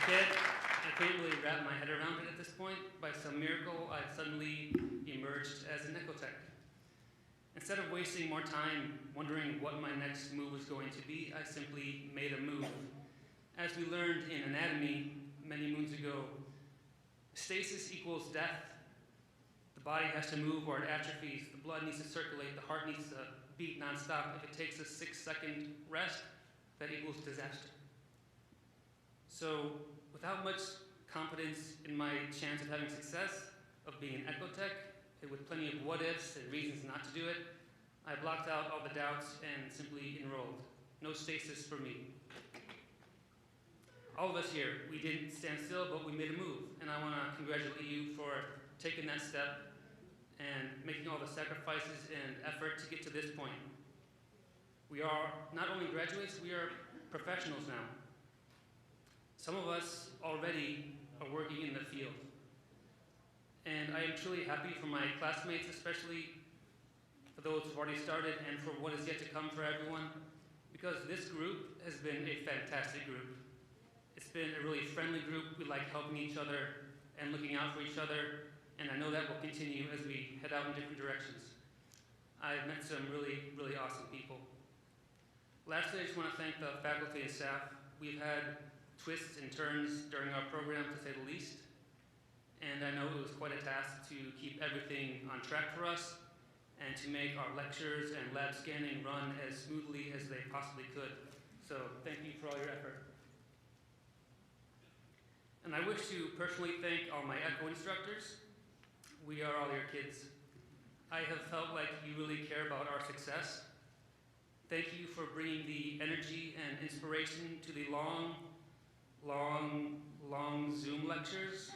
I can't really wrap my head around it at this point. By some miracle, I've suddenly emerged as an ecotech. Instead of wasting more time wondering what my next move was going to be, I simply made a move. As we learned in anatomy many moons ago, stasis equals death. The body has to move or it atrophies. The blood needs to circulate. The heart needs to beat nonstop. If it takes a 6-second rest, that equals disaster. So, without much confidence in my chance of having success, of being an ecotech, with plenty of what-ifs and reasons not to do it, I blocked out all the doubts and simply enrolled. No stasis for me. All of us here, we didn't stand still, but we made a move. And I want to congratulate you for taking that step and making all the sacrifices and effort to get to this point. We are not only graduates, we are professionals now. Some of us already are working in the field. And I am truly happy for my classmates, especially for those who've already started and for what is yet to come for everyone, because this group has been a fantastic group. It's been a really friendly group. We like helping each other and looking out for each other, and I know that will continue as we head out in different directions. I've met some really, really awesome people. Lastly, I just want to thank the faculty and staff. We've had twists and turns during our program, to say the least, and I know it was quite a task to keep everything on track for us and to make our lectures and lab scanning run as smoothly as they possibly could. So thank you for all your effort. And I wish to personally thank all my ECHO instructors. We are all your kids. I have felt like you really care about our success. Thank you for bringing the energy and inspiration to the long Zoom lectures.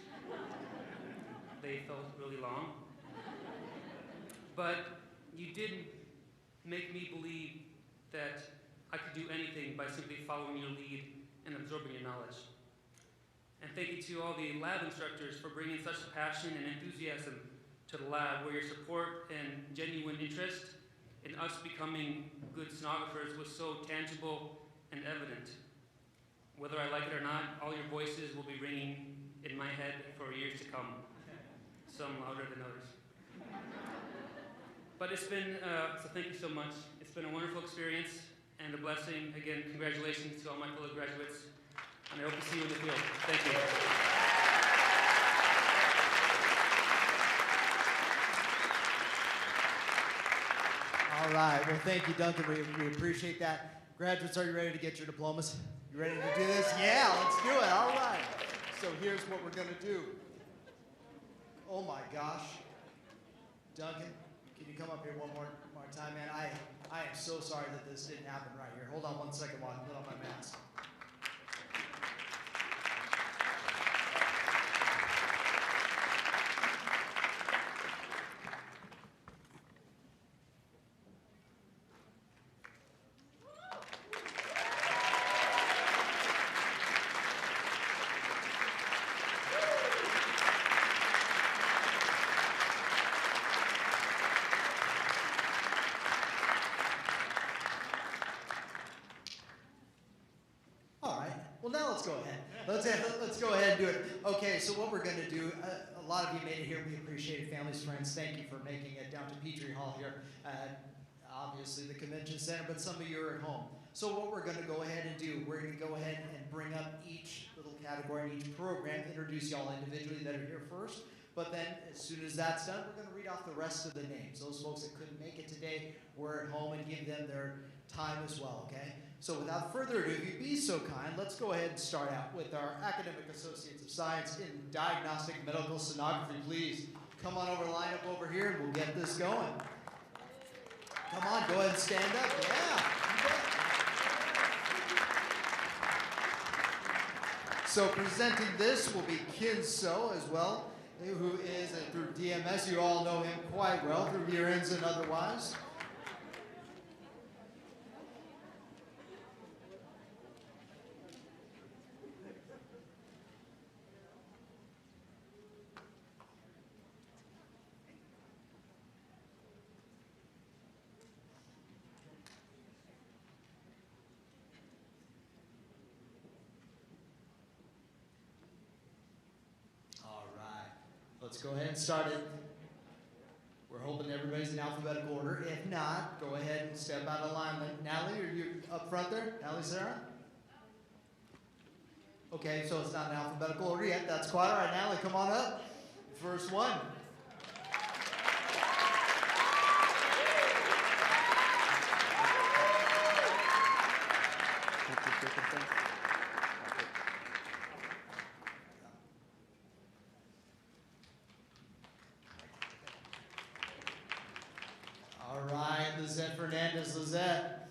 They felt really long. But you did make me believe that I could do anything by simply following your lead and absorbing your knowledge. And thank you to all the lab instructors for bringing such passion and enthusiasm to the lab, where your support and genuine interest in us becoming good sonographers was so tangible and evident. Whether I like it or not, all your voices will be ringing in my head for years to come, some louder than others. But it's been, so thank you so much. It's been a wonderful experience and a blessing. Again, congratulations to all my fellow graduates, and I hope to see you in the field. Thank you. All right. Well, thank you, Duncan. We appreciate that. Graduates, are you ready to get your diplomas? You ready to do this? Yeah, let's do it. All right. So here's what we're going to do. Oh, my gosh. Duncan, can you come up here one more time, man? I am so sorry that this didn't happen right here. Hold on 1 second while I put on my mask. Let's go ahead and do it. Okay, so what we're going to do, a lot of you made it here. We appreciate it. Families, friends, thank you for making it down to Petrie Hall here at, obviously, the convention center, but some of you are at home. So what we're going to go ahead and do, we're going to go ahead and bring up each little category in each program, introduce y'all individually that are here first, but then as soon as that's done, we're going to read off the rest of the names. Those folks that couldn't make it today, we're at home, and give them their time as well, okay? So without further ado, if you'd be so kind, let's go ahead and start out with our Academic Associates of Science in Diagnostic Medical Sonography. Please come on over, line up over here, and we'll get this going. Come on, go ahead and stand up. Yeah. So presenting this will be Kin So as well, who is through DMS. You all know him quite well through year ends and otherwise. Let's go ahead and start it. We're hoping everybody's in alphabetical order. If not, go ahead and step out of alignment. Natalie, are you up front there? Natalie, Sarah? Okay, so it's not in alphabetical order yet. That's quite all right. Natalie, come on up. First one. Fernandez Lizette.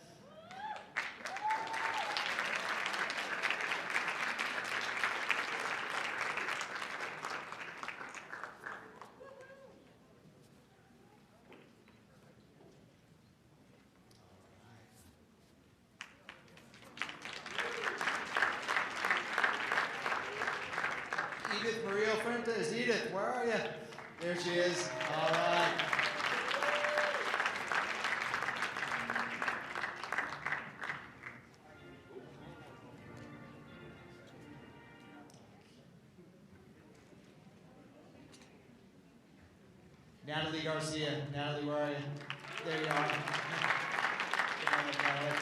Edith Maria Fuentes. Edith, where are you? Natalie Garcia. Natalie, where are you? There you are. Come on, Natalie.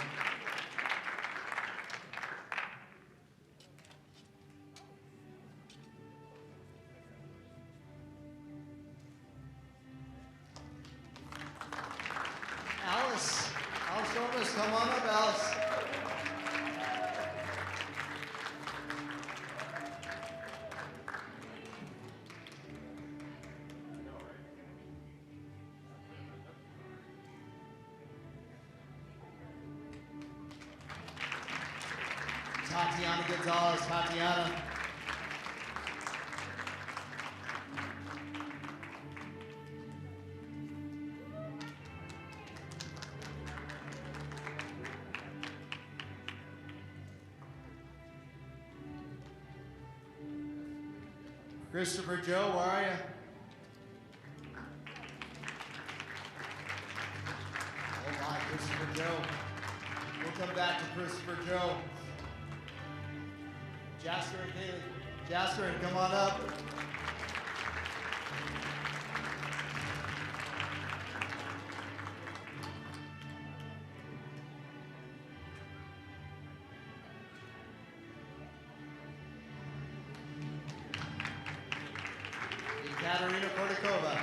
Alice Thomas, come on up, Alice. Tatiana Gonzalez, Tatiana. Christopher Joe, where are you? Oh my, Christopher Joe. We'll come back to Christopher Joe. Jasper and Kaylee. Jasper, come on up. Katerina Kordakova.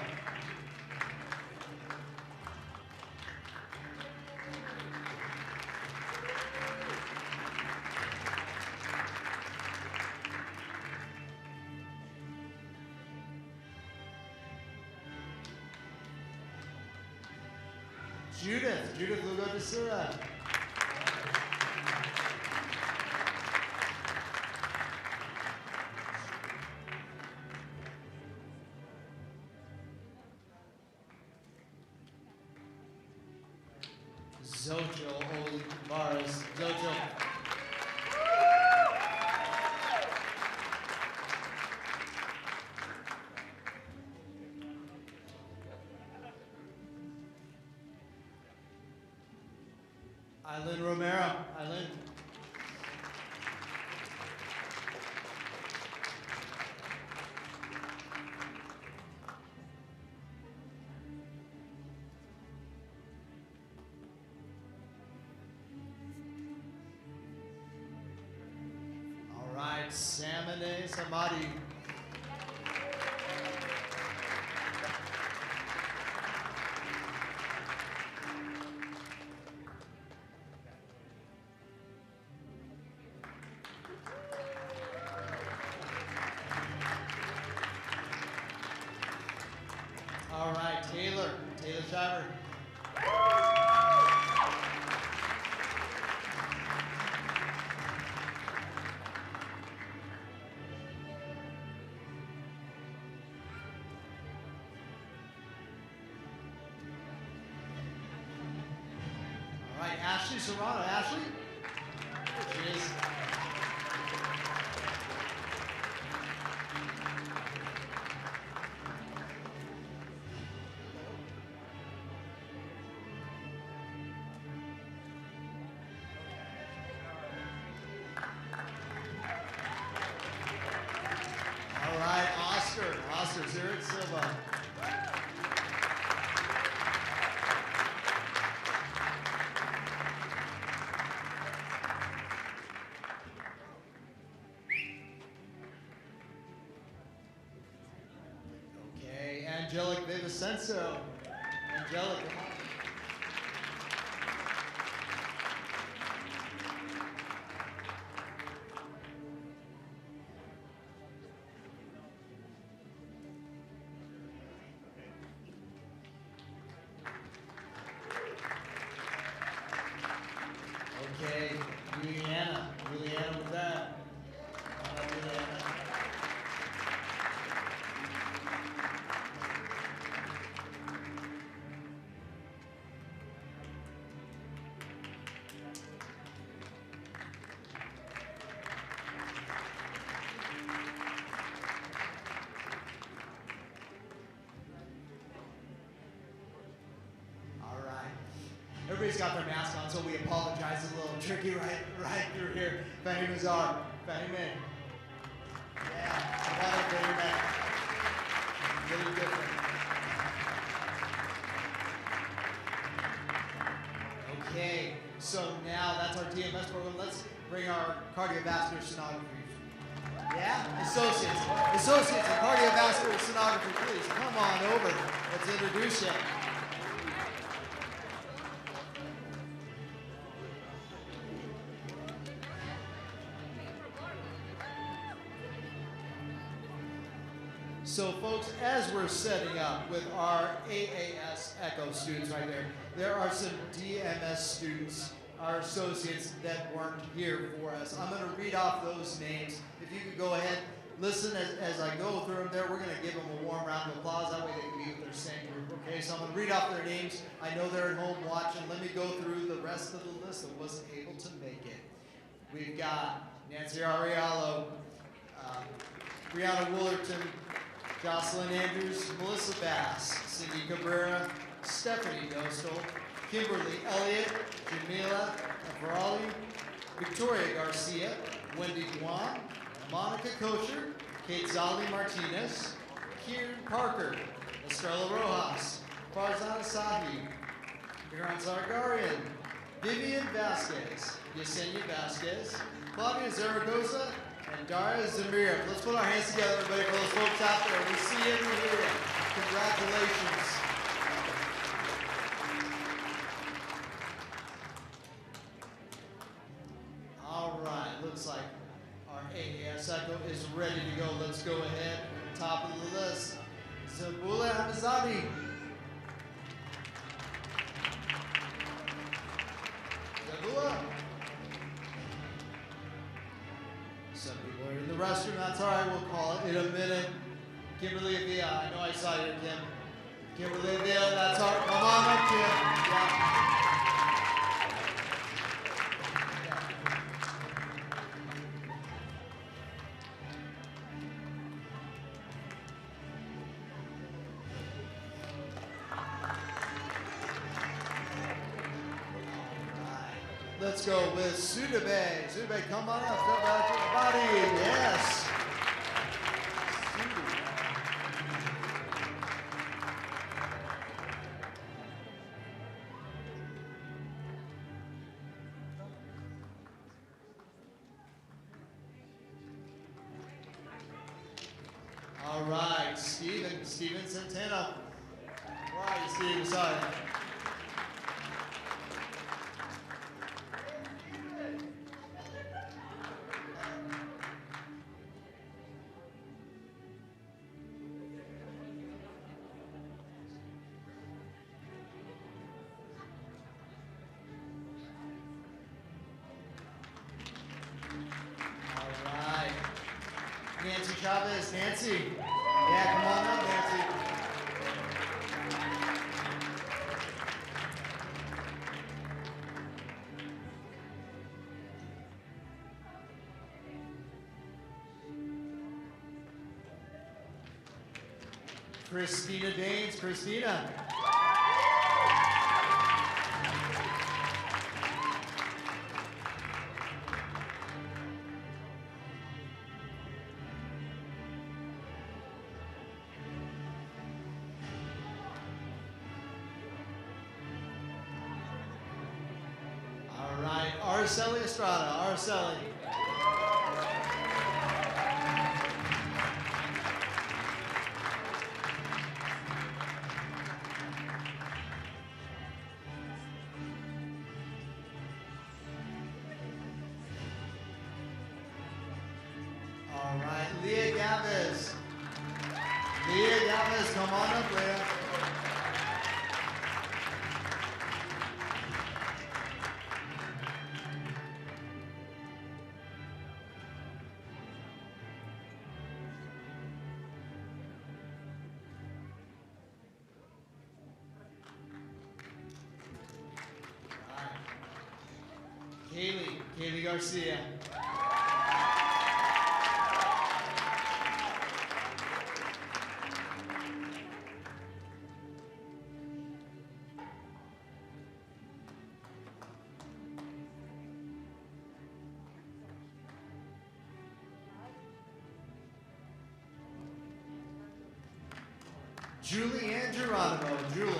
Judith Lugo de Sura. Zojo Olivares. Zojo. Eileen Romero. Eileen. All right, Samane Samadi. All right, Taylor Shiver. All right, Ashley Serrano. Ashley? There she is. All right, Oscar Zirit Silva. Okay, Angelic Vivacenzo. Angelic, come on. Okay, Juliana with that. Juliana. All right. Everybody's got their mask on, so we apologize. It's a little tricky right through here. Fahim Azar. Fahim. Yeah, come on up, Fahim. Really different. So now that's our DMS program. Let's bring our cardiovascular sonography. Yeah? Associates in cardiovascular sonography, please come on over. Let's introduce you. So folks, as we're setting up with our AAS Echo students right there are some DMS students, our associates that weren't here for us. I'm gonna read off those names. If you could go ahead, listen as I go through them there. We're gonna give them a warm round of applause. That way they can be with their same group, okay? So I'm gonna read off their names. I know they're at home watching. Let me go through the rest of the list that wasn't able to make it. We've got Nancy Ariallo, Brianna Woolerton, Jocelyn Andrews, Melissa Bass, Cindy Cabrera, Stephanie Dostal, Kimberly Elliott, Jamila Afarali, Victoria Garcia, Wendy Guan, Monica Kocher, Kate Zali Martinez, Kieran Parker, Estrella Rojas, Farzana Sahi, Miran Zargarian, Vivian Vasquez, Yesenia Vasquez, Claudia Zaragoza, and Daria Zamir. Let's put our hands together, everybody, for those folks out there. We see you and we hear you. Congratulations. All right, looks like our AAS Echo is ready to go. Let's go ahead. Top of the list, Zabula Hamizadi. Zabula. Some people are in the restroom. That's all right. We'll call it in a minute. Kimberly Avila. I know I saw you, Kim. Kimberly Avila. That's all right. Come on up, Kim. Yeah. Let's go with Sudabe. Sudabe, come on up. Step out to the body. Yes. All right, Steven Centeno. Where are you, Steven? Sorry. Nancy Chavez. Nancy. Yeah, come on up, Nancy. Christina Danes. Christina. Araceli Estrada. Araceli. All right, Leah Gavis. Leah Gavis, come on up, Leah. Kaylee Garcia. Julie Ann Geronimo. Julie.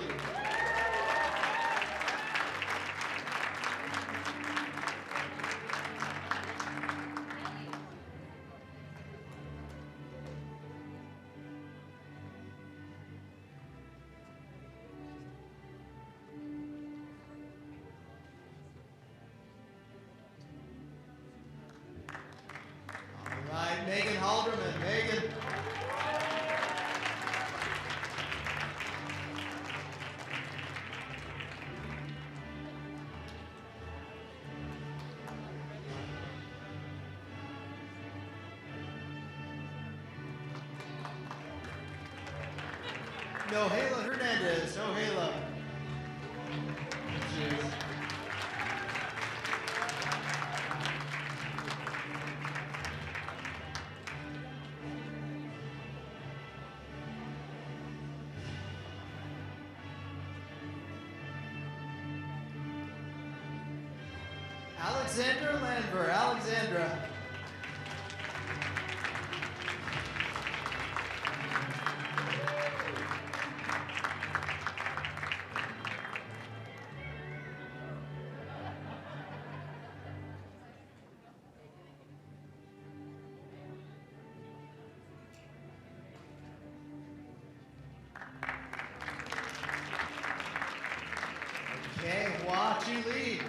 Nohela Hernandez. Nohela. Cheers. Alexandra Landver. Alexandra. Okay, watch you lead.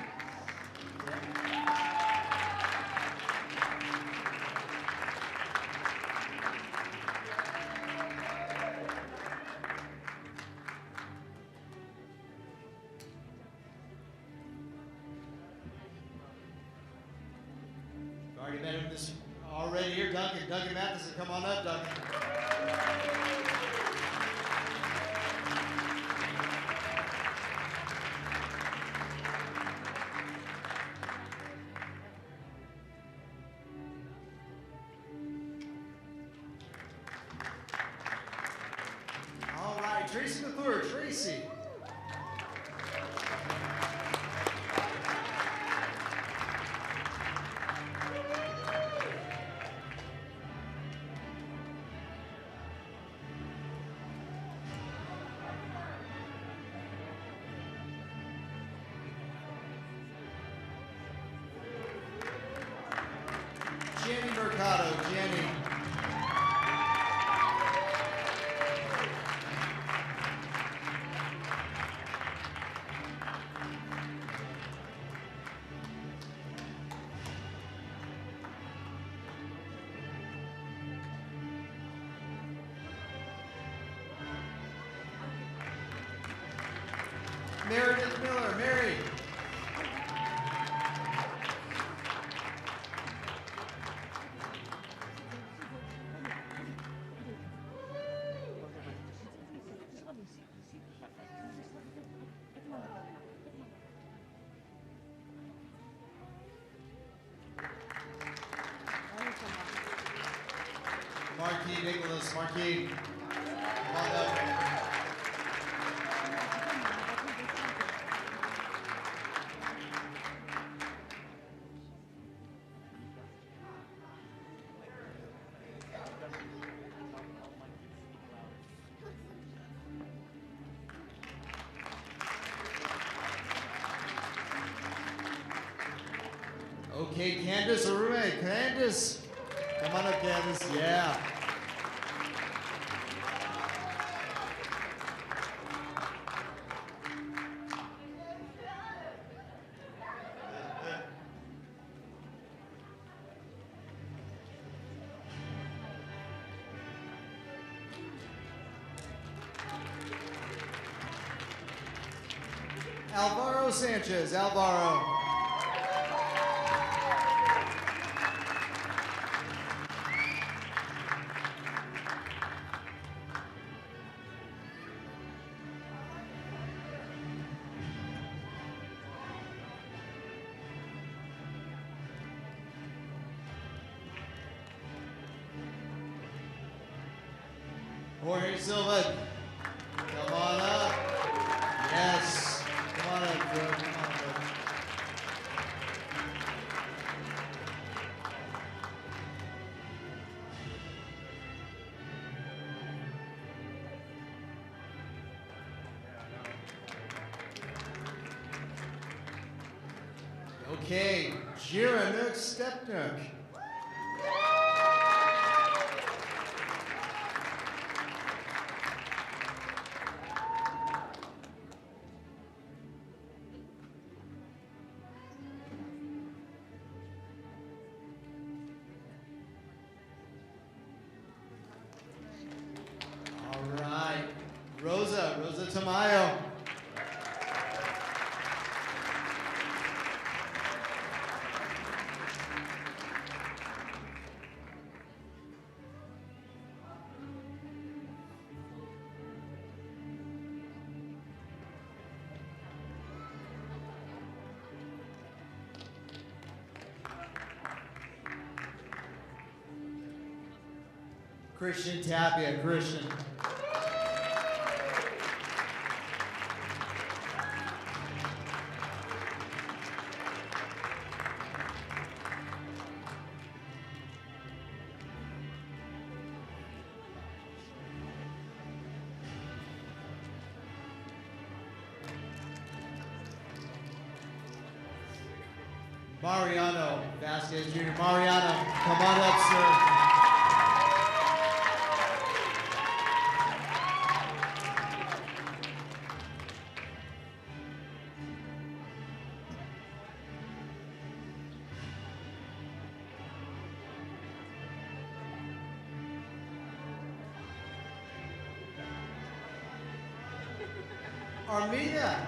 Already met him this already here, Duncan. Duncan Matheson, come on up, Duncan. All right, Tracy McClure, Tracy. Jenny Mercado, Jenny. Meredith Miller, Mary. Marquis Nicholas, Marquis. Come on up. Okay, Candace Arume. Candace. Come on up, Candace. Yeah. Alvaro Sanchez. Alvaro. Jorge Silva, come on up. Yes, come on up, Joe. Come on up. Okay, Jira Nook Stepnook. Rosa Tamayo. Christian Tapia, Christian. Mariano Vasquez Jr. Mariano, come on up, sir.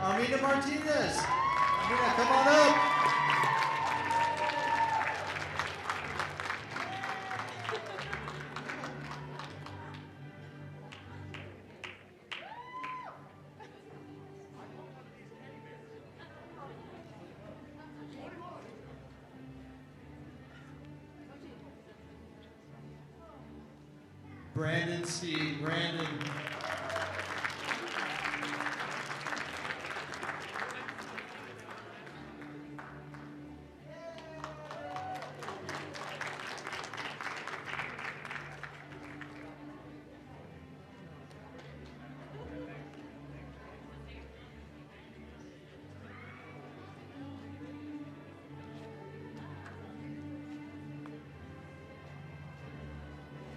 Armina Martinez. Armina, come on up. Brandon Steve, Brandon.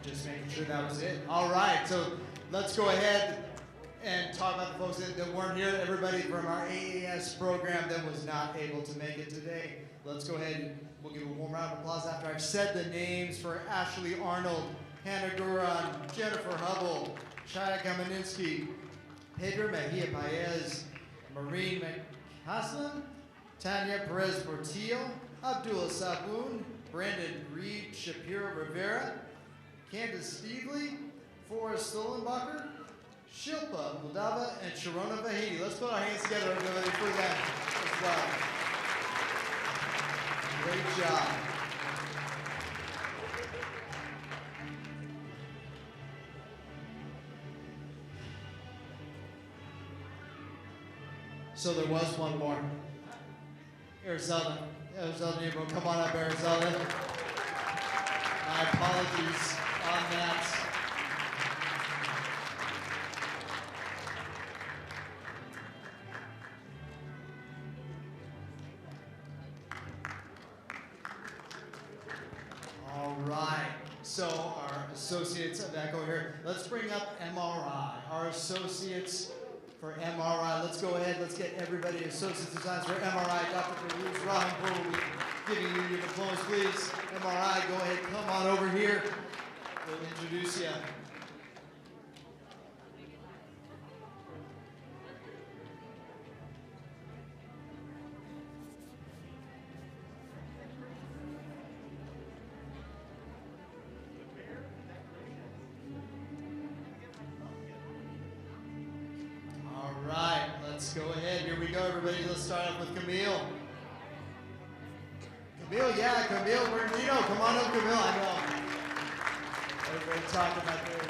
Just making sure that was it. All right, so let's go ahead and talk about the folks that weren't here. Everybody from our AAS program that was not able to make it today. Let's go ahead and we'll give a warm round of applause after I've said the names for Ashley Arnold, Hannah Duran, Jennifer Hubble, Shaya Kameninski, Pedro Mejia Paez, Maureen McCaslin, Tanya Perez Portillo, Abdullah Saboon, Brandon Reed Shapiro Rivera, Candace Steveley, Forrest Stolenbacher, Shilpa Moldava, and Sharona Vahidi. Let's put our hands together, everybody, for them as well. Great job. So there was one more. Arizona neighborhood, come on up, Arizona. My apologies on that. All right, so our associates back over here. Let's bring up MRI. Our associates for MRI. Let's go ahead, let's get everybody associates designs for MRI. Dr. Farouz Rahimpur will be giving you your diplomas, please. MRI, go ahead, come on over here. We'll introduce you. All right, let's go ahead. Here we go, everybody. Let's start off with Camille. Camille Bernardino. Come on up, Camille. I know. Everybody talking about their...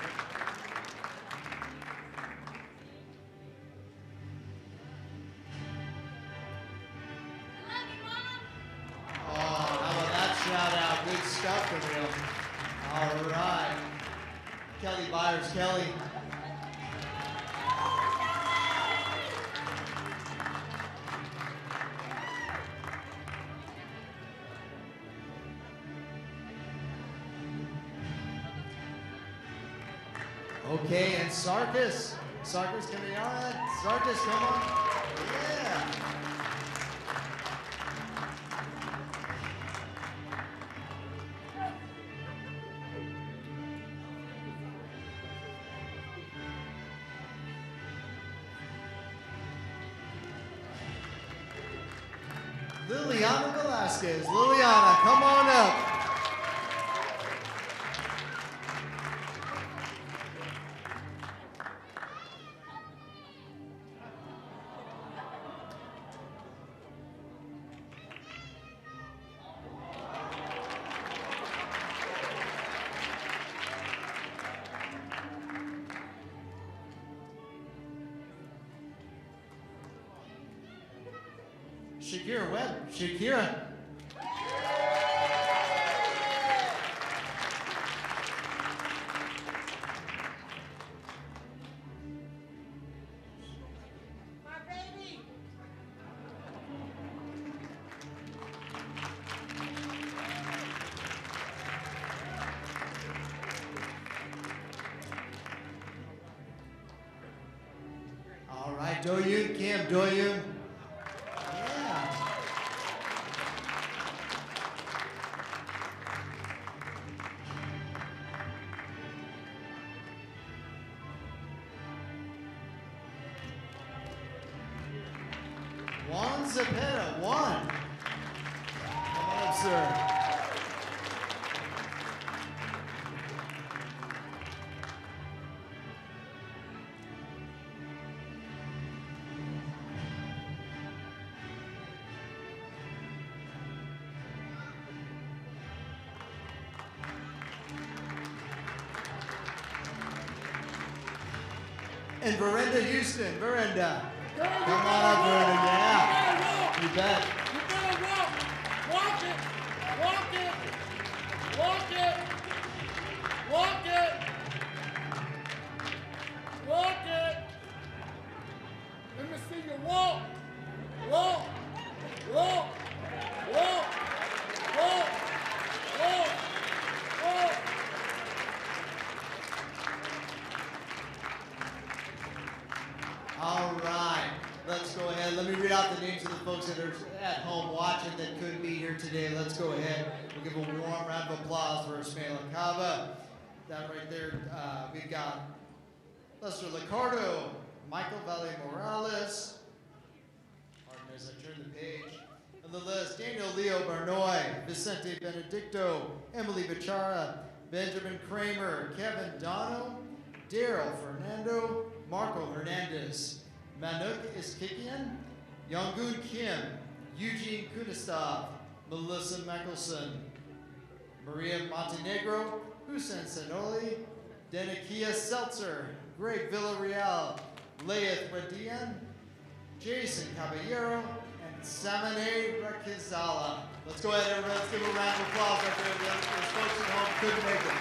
Oh, how about that shout out? Good stuff, Camille. All right. Kelly Byers. Kelly. Okay, and Sarkis. Sarkis, can we on that? Sarkis, come on. Yeah. Liliana Velasquez. Liliana, come on up. Shakira Webb. Shakira. All right, Doyoon, Kim, Doyoon. Yeah. Juan Zepeda, Juan. Come on up, sir. And Verenda Houston, Verenda. Come on up, Verenda, yeah. You bet. You better walk. Walk it. Walk it. Walk it. Walk it. Walk it. Let me see you walk. Walk. Walk. Walk. Walk. Walk. Walk. All right, let's go ahead. Let me read out the names of the folks that are at home watching that couldn't be here today. Let's go ahead. We'll give a warm round of applause for Ismael Cava. That right there, we've got Lester Licardo, Michael Valle Morales. Pardon as I turn the page. On the list, Daniel Leo Barnoy, Vicente Benedicto, Emily Bichara, Benjamin Kramer, Kevin Dono, Daryl Fernando, Marco Hernandez, Manuk Iskikian, Yongun Kim, Eugene Kunistov, Melissa Mickelson, Maria Montenegro, Hussein Senoli, Denikia Seltzer, Greg Villarreal, Leith Radian, Jason Caballero, and Samane Rakizala. Let's go ahead, everybody. Let's give a round of applause right there. Those folks at home couldn't make it.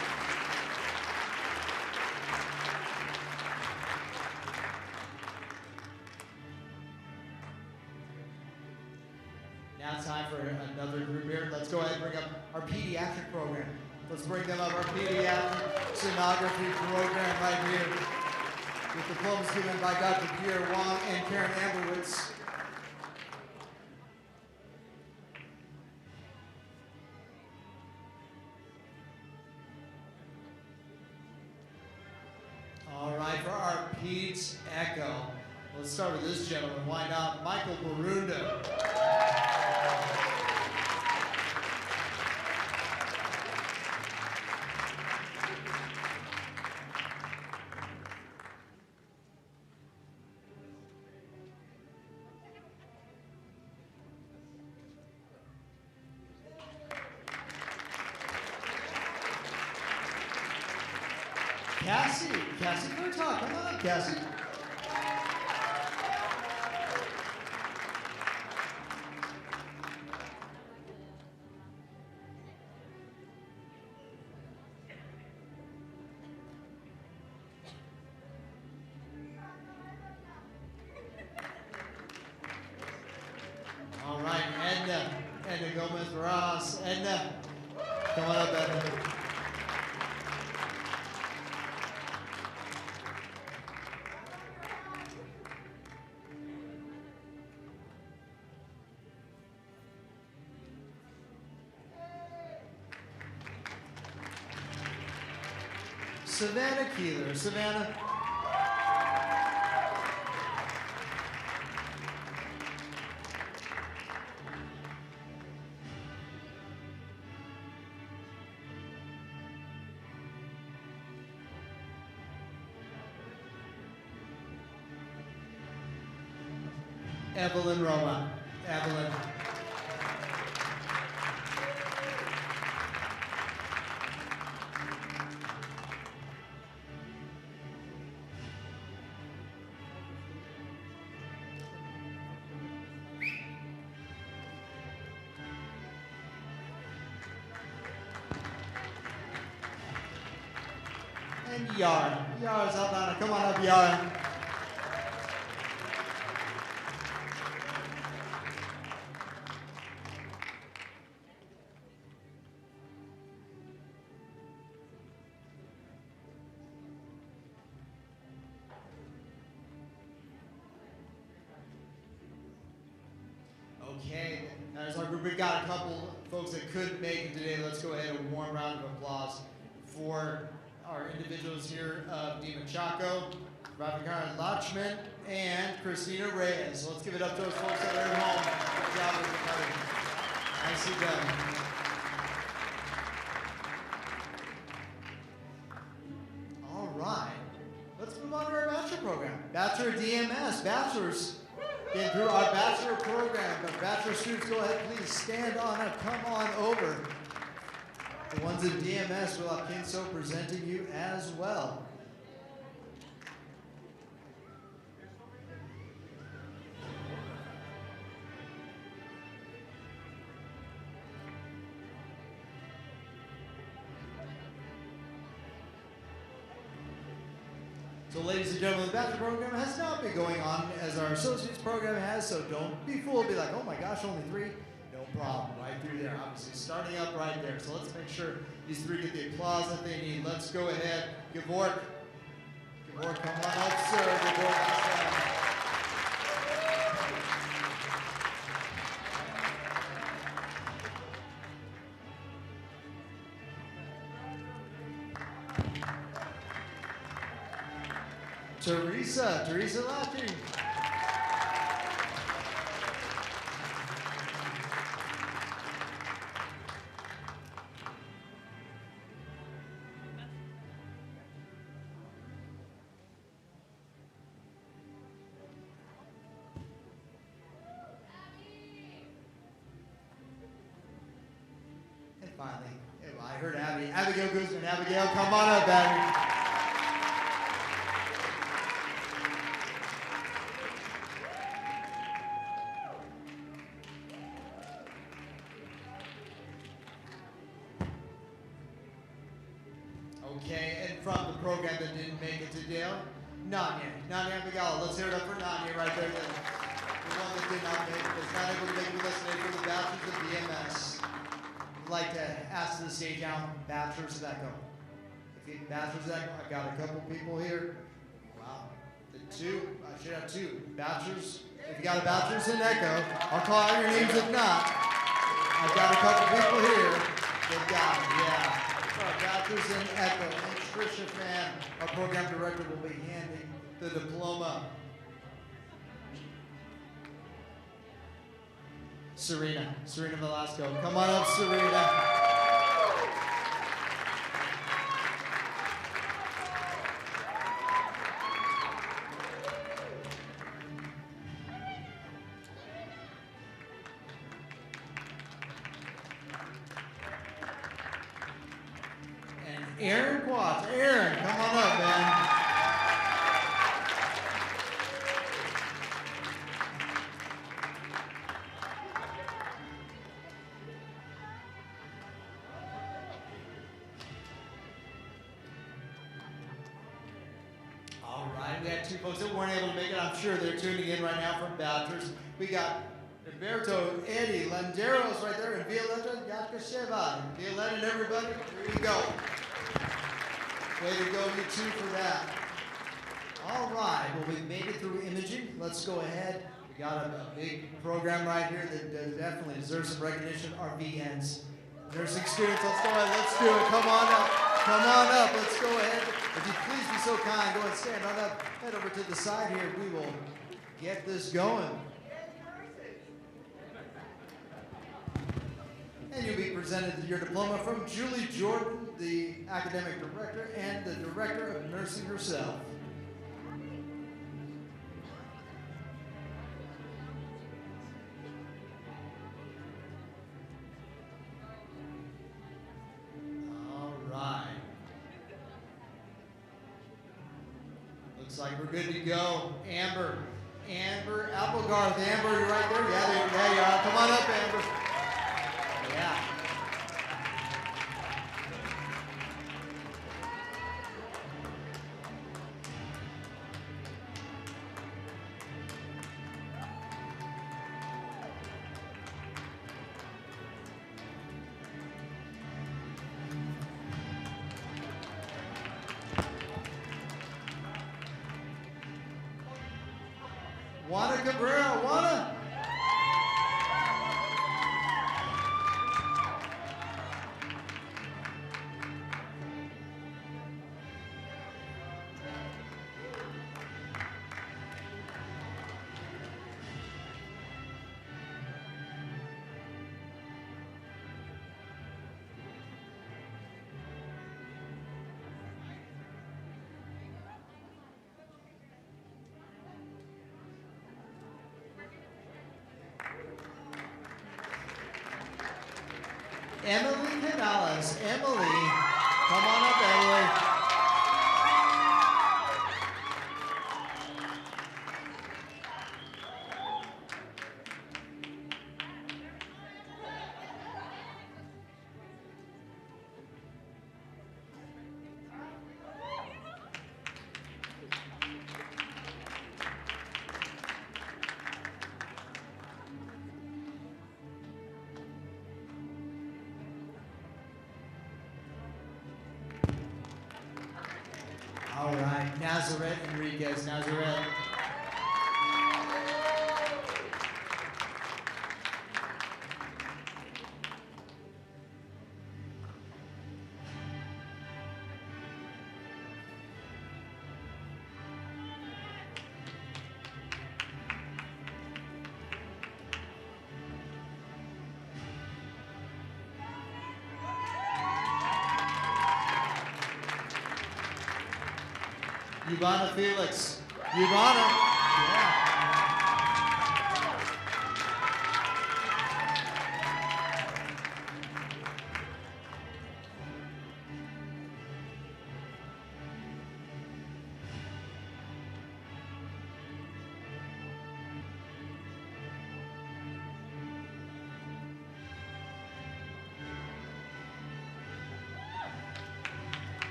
Now it's time for another group here. Let's go ahead and bring up our pediatric program. Let's bring them up, our pediatric sonography program right here. With diplomas given by Dr. Pierre Wong and Karen Amberwitz. All right, for our Peds Echo. Let's start with this gentleman. Why not? Michael Barunda. Cassie Murtaugh, come on up, Cassie. All right, Edna Gomez-Ross. Edna, come on up, Edna. Savannah Keeler. Savannah. Evelyn Roma. Evelyn. And Yara. Yara's up on it. Come on up, Yara. Okay, as our group, we've got a couple folks that couldn't make it today. Let's go ahead and a warm round of applause for our individuals here of Dima Chaco, Valedictorian Lachman, and Christina Reyes. So let's give it up to those folks that are at home. Good job, everybody. Nicely done. All right, let's move on to our bachelor program. Bachelor DMS, bachelors. Getting through our bachelor program. But bachelor students, go ahead, please stand on up, come on over. The ones in DMS will have Kinso presenting you as well. So ladies and gentlemen, the bachelor program has not been going on as our associates program has, so don't be fooled, be like, oh my gosh, only 3? No problem, right through there, obviously, starting up right there. So let's make sure these 3 get the applause that they need. Let's go ahead, Gevork, come on up, sir, Gevork, Teresa Lackey. And finally, I heard Abby. Abigail Guzman. Abigail, come on up, Abby. Okay, and from the program that didn't make it to Dale, Nanya Migala. Let's hear it up for Nanya right there. The one that did not make it, was not able to make it with us today for the Bachelors of BMS. I'd like to ask the stage now, Bachelors of Echo. If you Bachelors of Echo, I've got a couple people here. Wow, the 2, I should have 2. Bachelors, if you got a Bachelors in Echo, I'll call out your names if not. I've got a couple people here that got it, yeah. Bachelors in Echo, and Tricia Fan, our program director, will be handing the diploma. Serena Velasco, come on up, Serena. Aaron Quatts. Aaron, come on up, man. All right, we had 2 folks that weren't able to make it. I'm sure they're tuning in right now from Bachelors. We got Roberto, Eddie, Landeros right there, and Violetta Yakasheva. Violetta and everybody, here you go. Way to go, you 2 for that. All right, well, we've made it through imaging. Let's go ahead. We got a big program right here that definitely deserves some recognition. Our VNs, nursing students, let's go ahead. Let's do it. Come on up. Come on up. Let's go ahead. If you please be so kind, go ahead and stand on up. Head over to the side here. We will get this going. And you'll be presented your diploma from Julie Jordan, the academic director and the director of nursing herself. All right. Looks like we're good to go. Amber Applegarth. Amber, you're right there. Yeah, there you are. Come on up, Amber. Yeah. Cabrera. Juana. Emily Canales. Emily, come on up, Emily. All right, Nazareth Enriquez. Nazareth. Ivana Felix. Ivana. Yeah.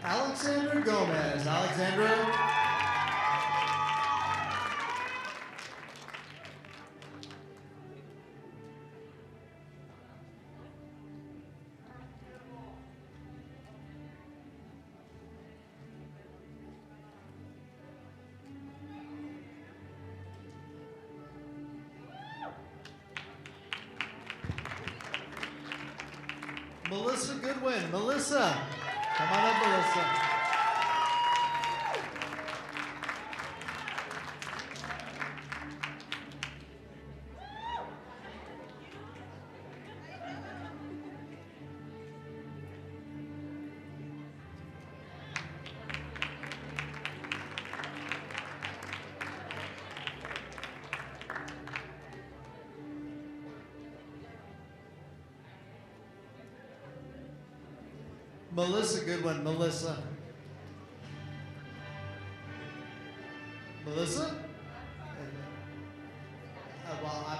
Alexandra Gomez. Alexandra. Melissa Goodwin. Melissa. Come on up, Melissa. Melissa Goodwin. Melissa. Melissa?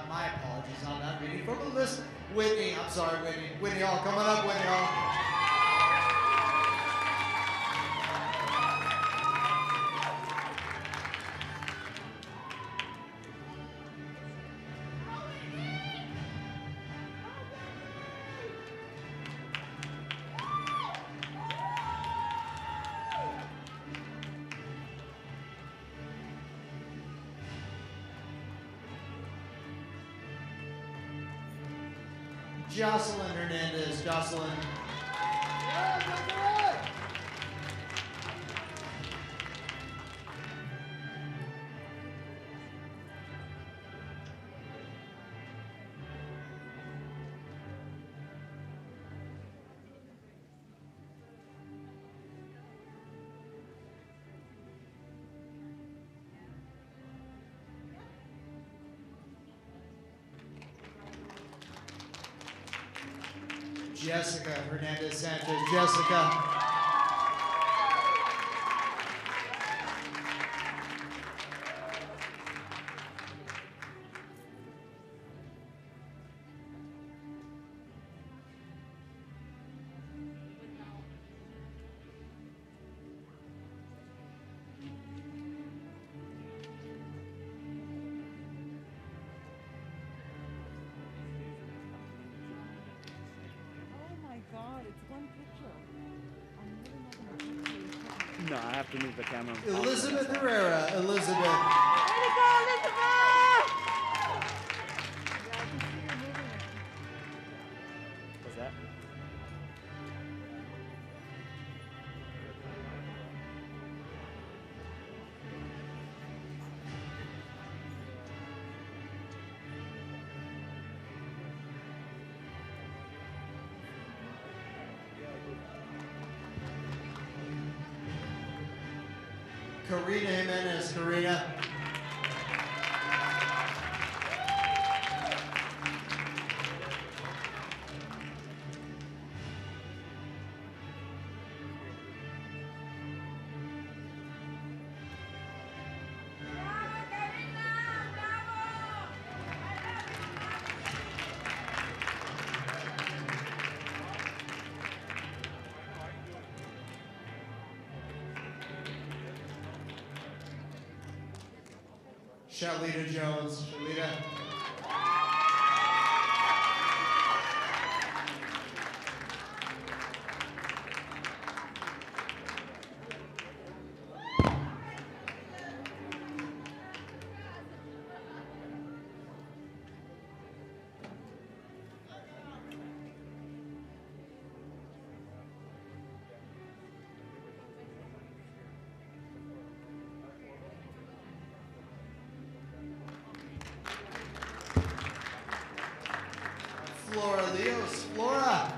My apologies. I'm not reading from Melissa. Whitney. I'm sorry, Whitney. Whitney Hall. Come on up, Whitney Hall. Jocelyn Hernandez. Jocelyn. Jessica Hernandez Sanchez. Jessica. God, it's one picture. I No, I have to move the camera. Elizabeth Herrera. Elizabeth. Way to go, Elizabeth! What's that? Karina Jimenez. Karina. Shalita Jones. Shalita. Flora Leos. Flora.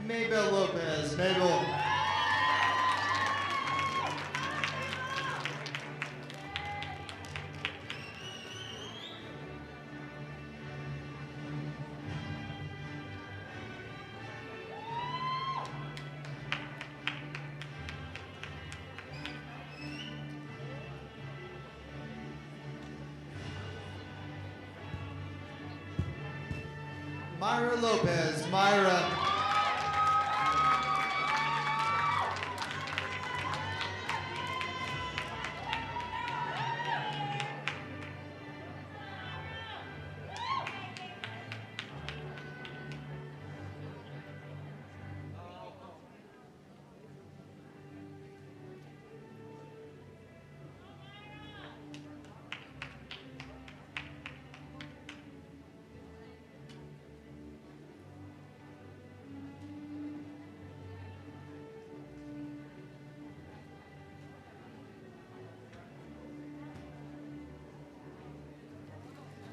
Maybell Lopez. Mabel. Myra Lopez. Myra.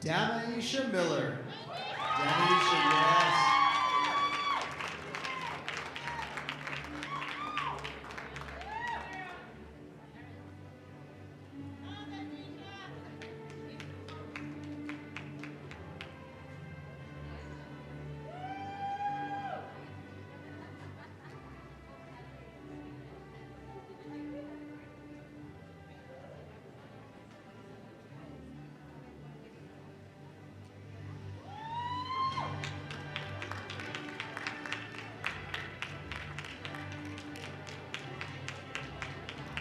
Damaisha Miller. Damaisha, yes.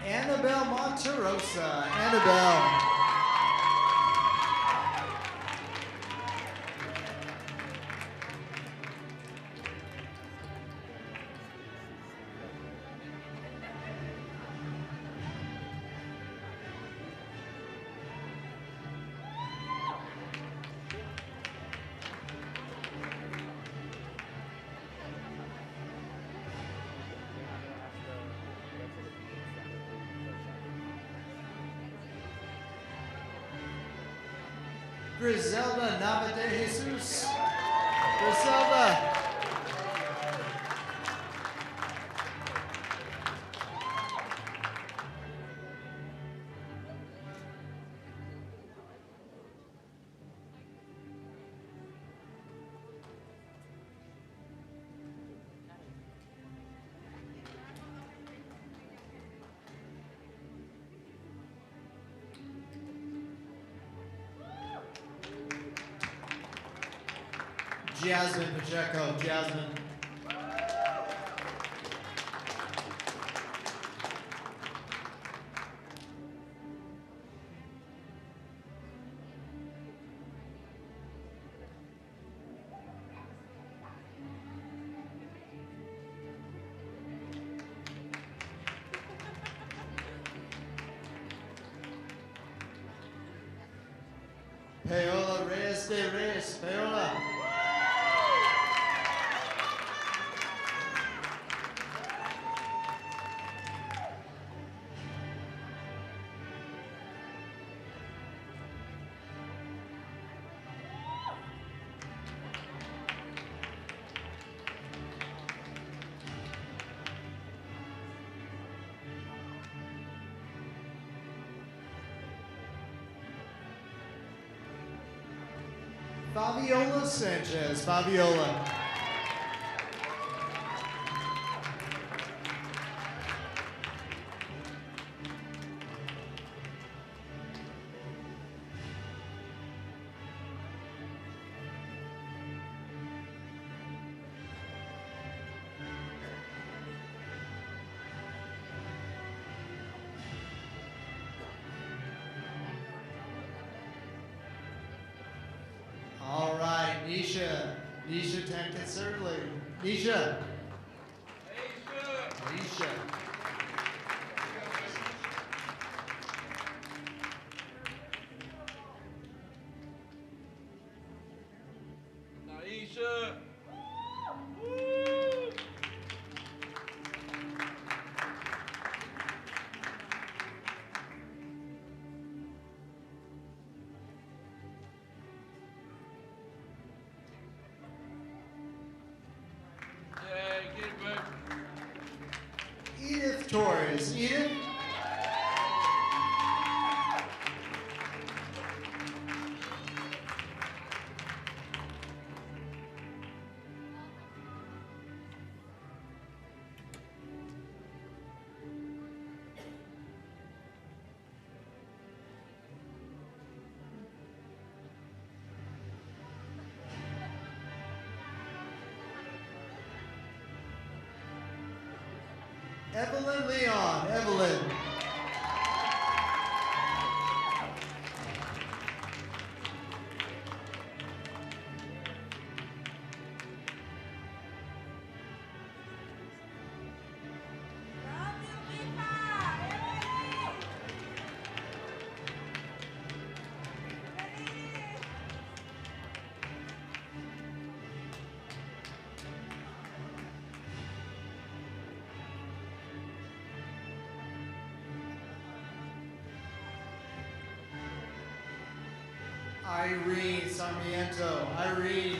Annabelle Monterosa. Annabelle. Griselda Navade Jesus. Griselda. Jasmine Pacheco. Jasmine. Paola Reyes de Reyes. Paola. Fabiola Sanchez. Fabiola. All right, Nisha. Nisha Tankasirli. Nisha. Nisha. Naisha. Edith Torres. Edith. Evelyn Leon. Evelyn. Irene Sarmiento. Irene.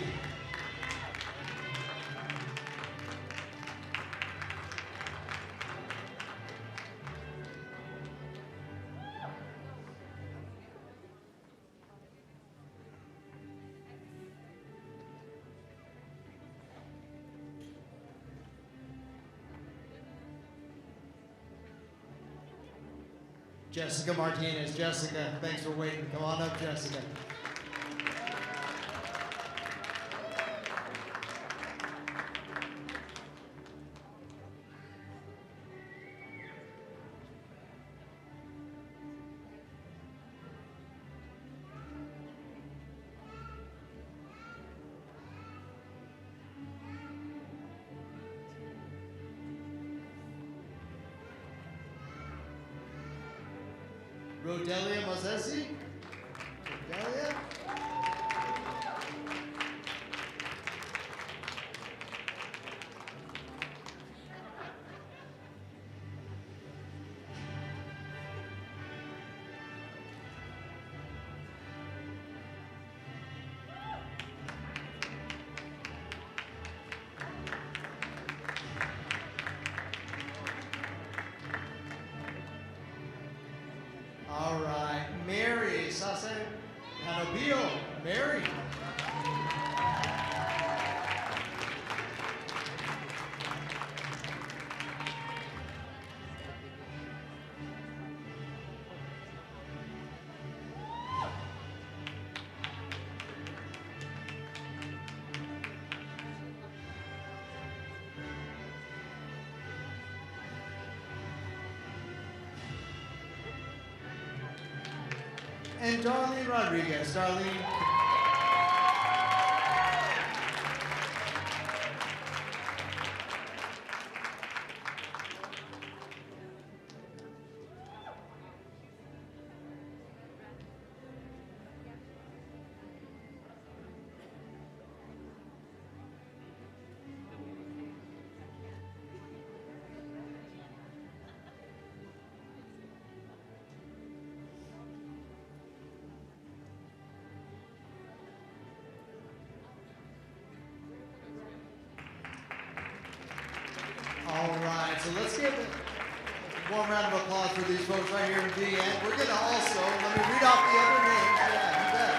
Jessica Martinez. Jessica, thanks for waiting. Come on up, Jessica. Rodelia Mozesi? Rodelia? All right, Mary Sase Hanobio. Mary. and Darlene Rodriguez. Darlene. All right, so let's give a warm round of applause for these folks right here in the end. We're going to also, let me read off the other names. Yeah, you bet.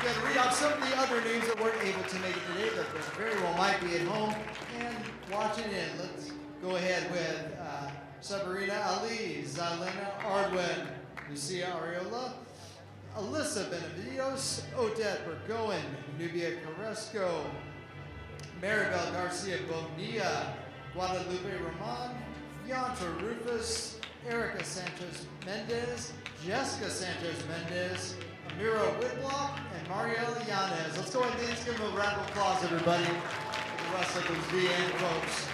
Going to read off some of the other names that weren't able to make it today, but very well might be at home and watching in. Let's go ahead with Sabrina Ali, Zalena Ardwin, Lucia Ariola, Alyssa Benavides, Odette Burgoyne, Nubia Carrasco, Maribel Garcia Bonilla, Guadalupe Roman, Yantra Rufus, Erica Sanchez Mendez, Jessica Sanchez Mendez, Amira Whitlock, and Mariela Yanez. Let's go ahead and give them a round of applause, everybody, for the rest of those VN folks.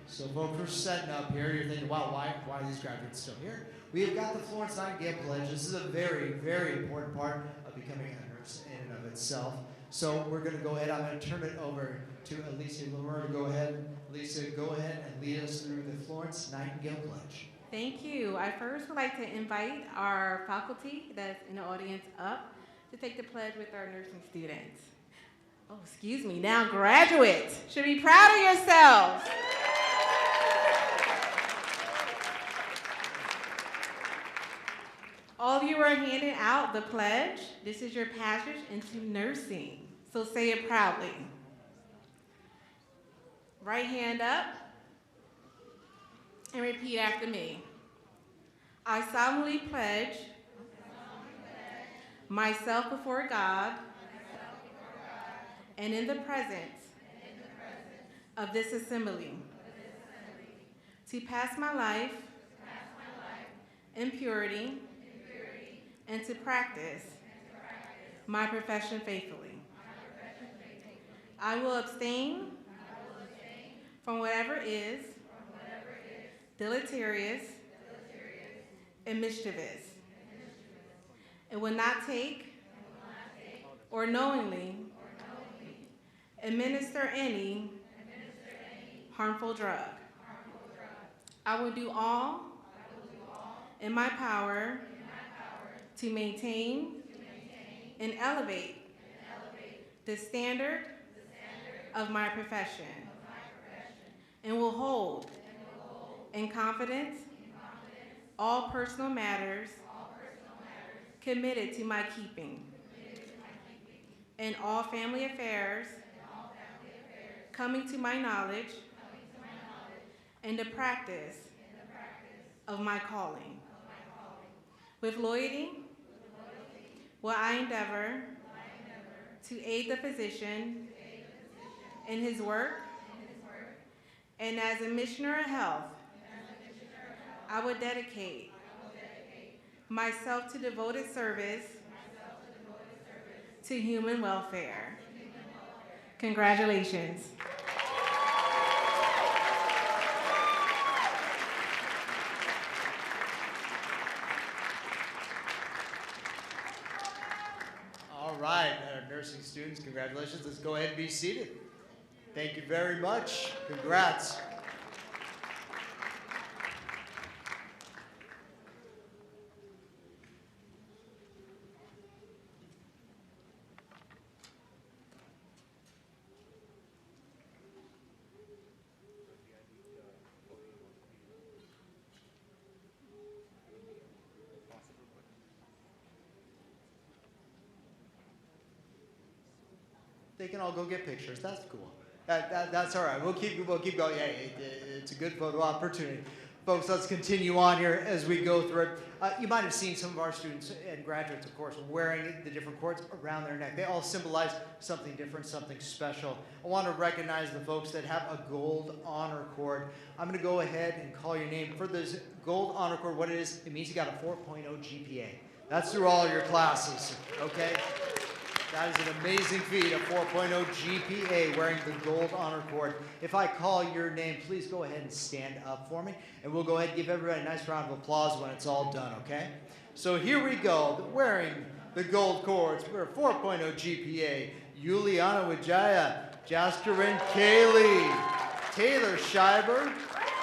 So folks, we're setting up here. You're thinking, wow, why are these graduates still here? We have got the Florence Nightingale Pledge. This is a very, very important part of becoming a nurse in and of itself. So we're going to go ahead. I'm going to turn it over to Alicia Lamar to go ahead. Alicia, go ahead and lead us through the Florence Nightingale Pledge. Thank you. I first would like to invite our faculty that's in the audience up to take the pledge with our nursing students. Oh, excuse me. Now graduates should be proud of yourselves. All of you are handing out the pledge. This is your passage into nursing. So say it proudly. Right hand up and repeat after me. I solemnly pledge myself before God and in the presence of this assembly to pass my life in purity and to practice my profession faithfully. I will abstain from whatever is deleterious and mischievous. It will not take or knowingly administer any harmful drug. I will do all in my power to maintain and elevate the standard of my profession, and will hold in confidence all personal matters committed to my keeping, and all family affairs coming to my knowledge and the practice of my calling. With loyalty, will I endeavor to aid the physician in his work, and as a missioner of health, I will dedicate myself to devoted service to human welfare. Congratulations. All right, our nursing students, congratulations. Let's go ahead and be seated. Thank you very much. Congrats. They can all go get pictures. That's cool. That's all right. We'll keep going. Yeah, it's a good photo opportunity. Folks, let's continue on here as we go through it. You might have seen some of our students and graduates, of course, wearing the different cords around their neck. They all symbolize something different, something special. I want to recognize the folks that have a gold honor cord. I'm going to go ahead and call your name. For this gold honor cord, what it is, it means you got a 4.0 GPA. That's through all your classes, okay? That is an amazing feat, a 4.0 GPA wearing the gold honor cord. If I call your name, please go ahead and stand up for me, and we'll go ahead and give everybody a nice round of applause when it's all done, okay? So here we go, wearing the gold cords for a 4.0 GPA, Juliana Wijaya, Jaskarin Kaylee, Taylor Scheiber,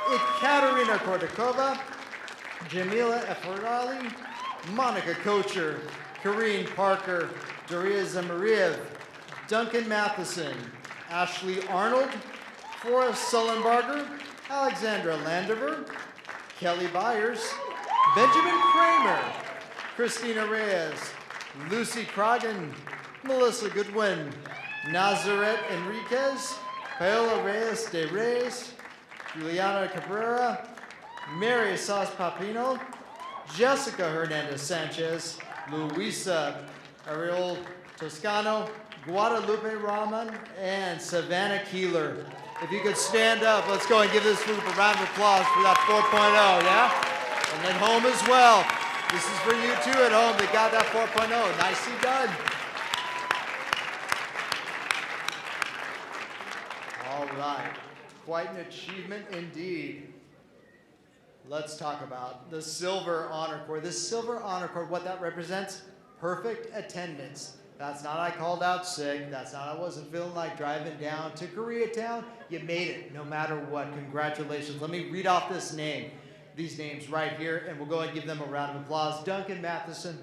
Ekaterina Kordakova, Jamila Efarali, Monica Kocher, Karine Parker, Doria Zamariev, Duncan Matheson, Ashley Arnold, Forrest Sullenbarger, Alexandra Landover, Kelly Byers, Benjamin Kramer, Christina Reyes, Lucy Croggan, Melissa Goodwin, Nazaret Enriquez, Paola Reyes de Reyes, Juliana Cabrera, Mary Sas Papino, Jessica Hernandez Sanchez, Luisa Ariel Toscano, Guadalupe Rahman, and Savannah Keeler. If you could stand up, let's go and give this group a round of applause for that 4.0, yeah? And then home as well. This is for you too at home that got that 4.0. Nicely done. All right, quite an achievement indeed. Let's talk about the silver honor cord. This silver honor cord, what that represents? Perfect attendance. That's not I called out sick. That's not I wasn't feeling like driving down to Koreatown. You made it no matter what. Congratulations. Let me read off these names right here, and we'll go ahead and give them a round of applause. Duncan Matheson,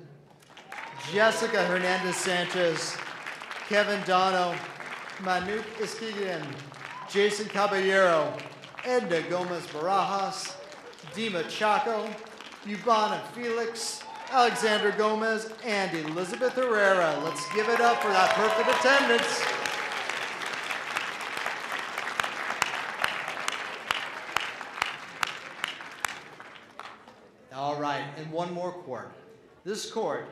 Jessica Hernandez Sanchez, Kevin Dono, Manuk Iskigian, Jason Caballero, Edna Gomez Barajas, Dima Chaco, Yvonne Felix, Alexandra Gomez, and Elizabeth Herrera. Let's give it up for that perfect attendance. All right, and one more cord. This cord,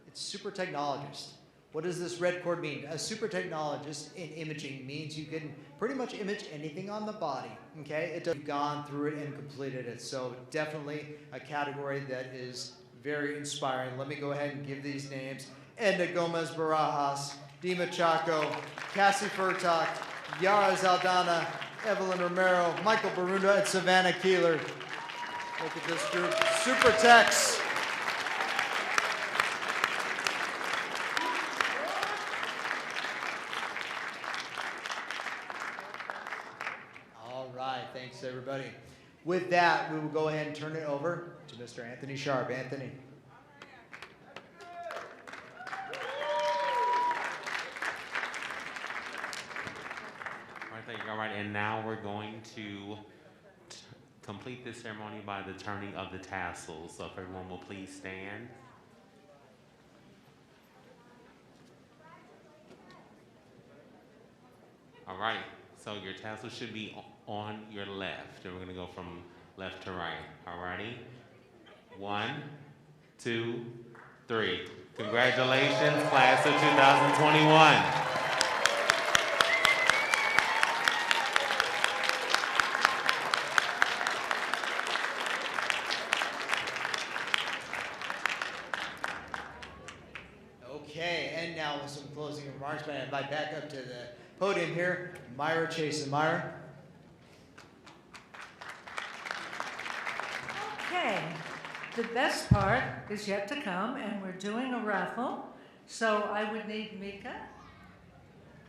it's super technologist. What does this red cord mean? A super technologist in imaging means you can pretty much image anything on the body, okay? You've gone through it and completed it, so definitely a category that is very inspiring. Let me go ahead and give these names. Edna Gomez Barajas, Dima Chaco, Cassie Furtak, Yara Zaldana, Evelyn Romero, Michael Barunda, and Savannah Keeler. Look at this group. Super techs. All right, thanks everybody. With that, we will go ahead and turn it over to Mr. Anthony Sharp. Anthony. All right, thank you. All right, and now we're going to complete this ceremony by the turning of the tassels. So if everyone will please stand. All right, so your tassel should be on your left, and we're gonna go from left to right. All righty? 1, 2, 3. Congratulations, class of 2021. Okay, and now with some closing remarks, I invite back up to the podium here, Myra Chason. Myra. Okay, the best part is yet to come, and we're doing a raffle. So I would need Mika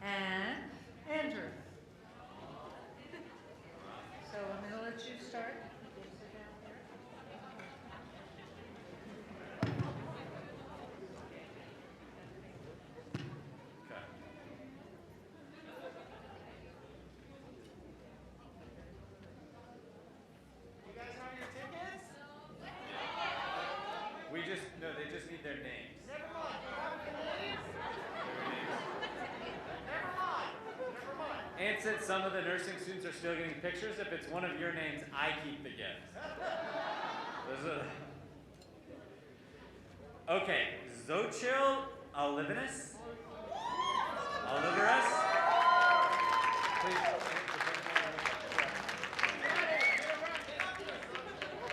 and Andrew. So I'm going to let you start. They just need their names. Never mind. Never mind. Never mind. And since some of the nursing students are still getting pictures, if it's one of your names, I keep the gift. Okay, Xochitl Oliveras. Please.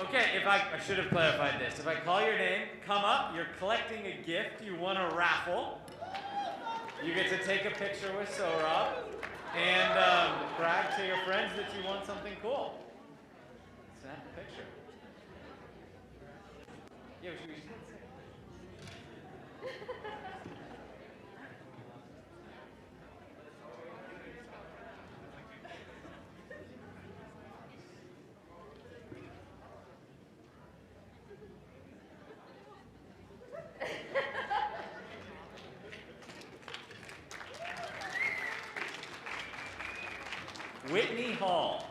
Okay, I should have clarified this. If I call your name, come up, you're collecting a gift, you won a raffle. You get to take a picture with Sohrab and brag to your friends that you won something cool. Snap a picture. Yeah, we should Whitney Hall.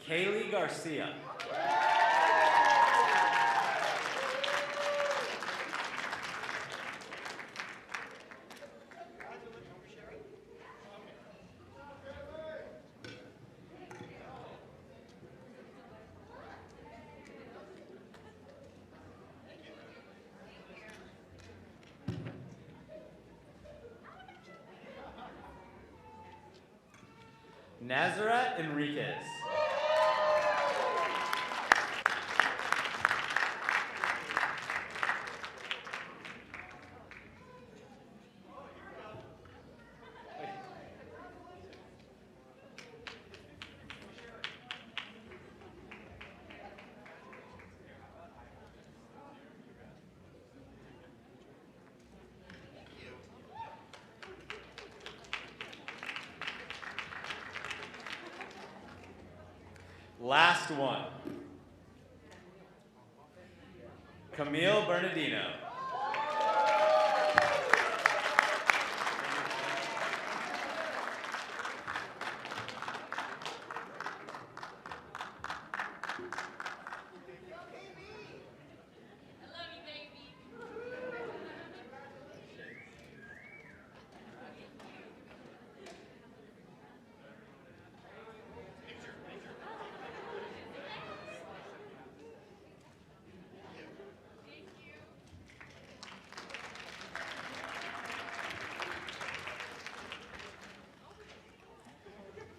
Kaylee Garcia. Nazareth Enriquez. Last one. Camille Bernardino.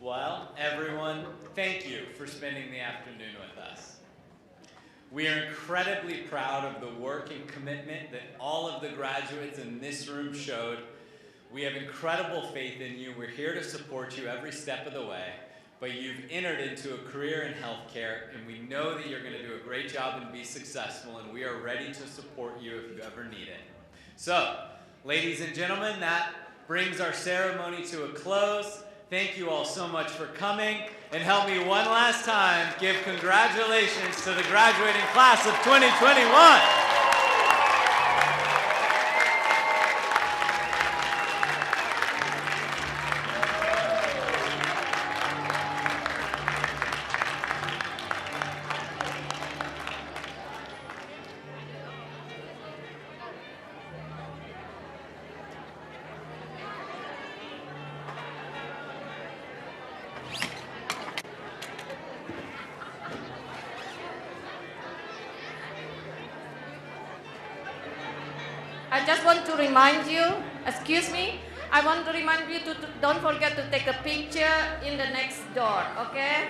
Well, everyone, thank you for spending the afternoon with us. We are incredibly proud of the work and commitment that all of the graduates in this room showed. We have incredible faith in you. We're here to support you every step of the way, but you've entered into a career in healthcare, and we know that you're going to do a great job and be successful, and we are ready to support you if you ever need it. So, ladies and gentlemen, that brings our ceremony to a close. Thank you all so much for coming, and help me one last time give congratulations to the graduating class of 2021. I just want to remind you, excuse me, I want to remind you to don't forget to take a picture in the next door, okay?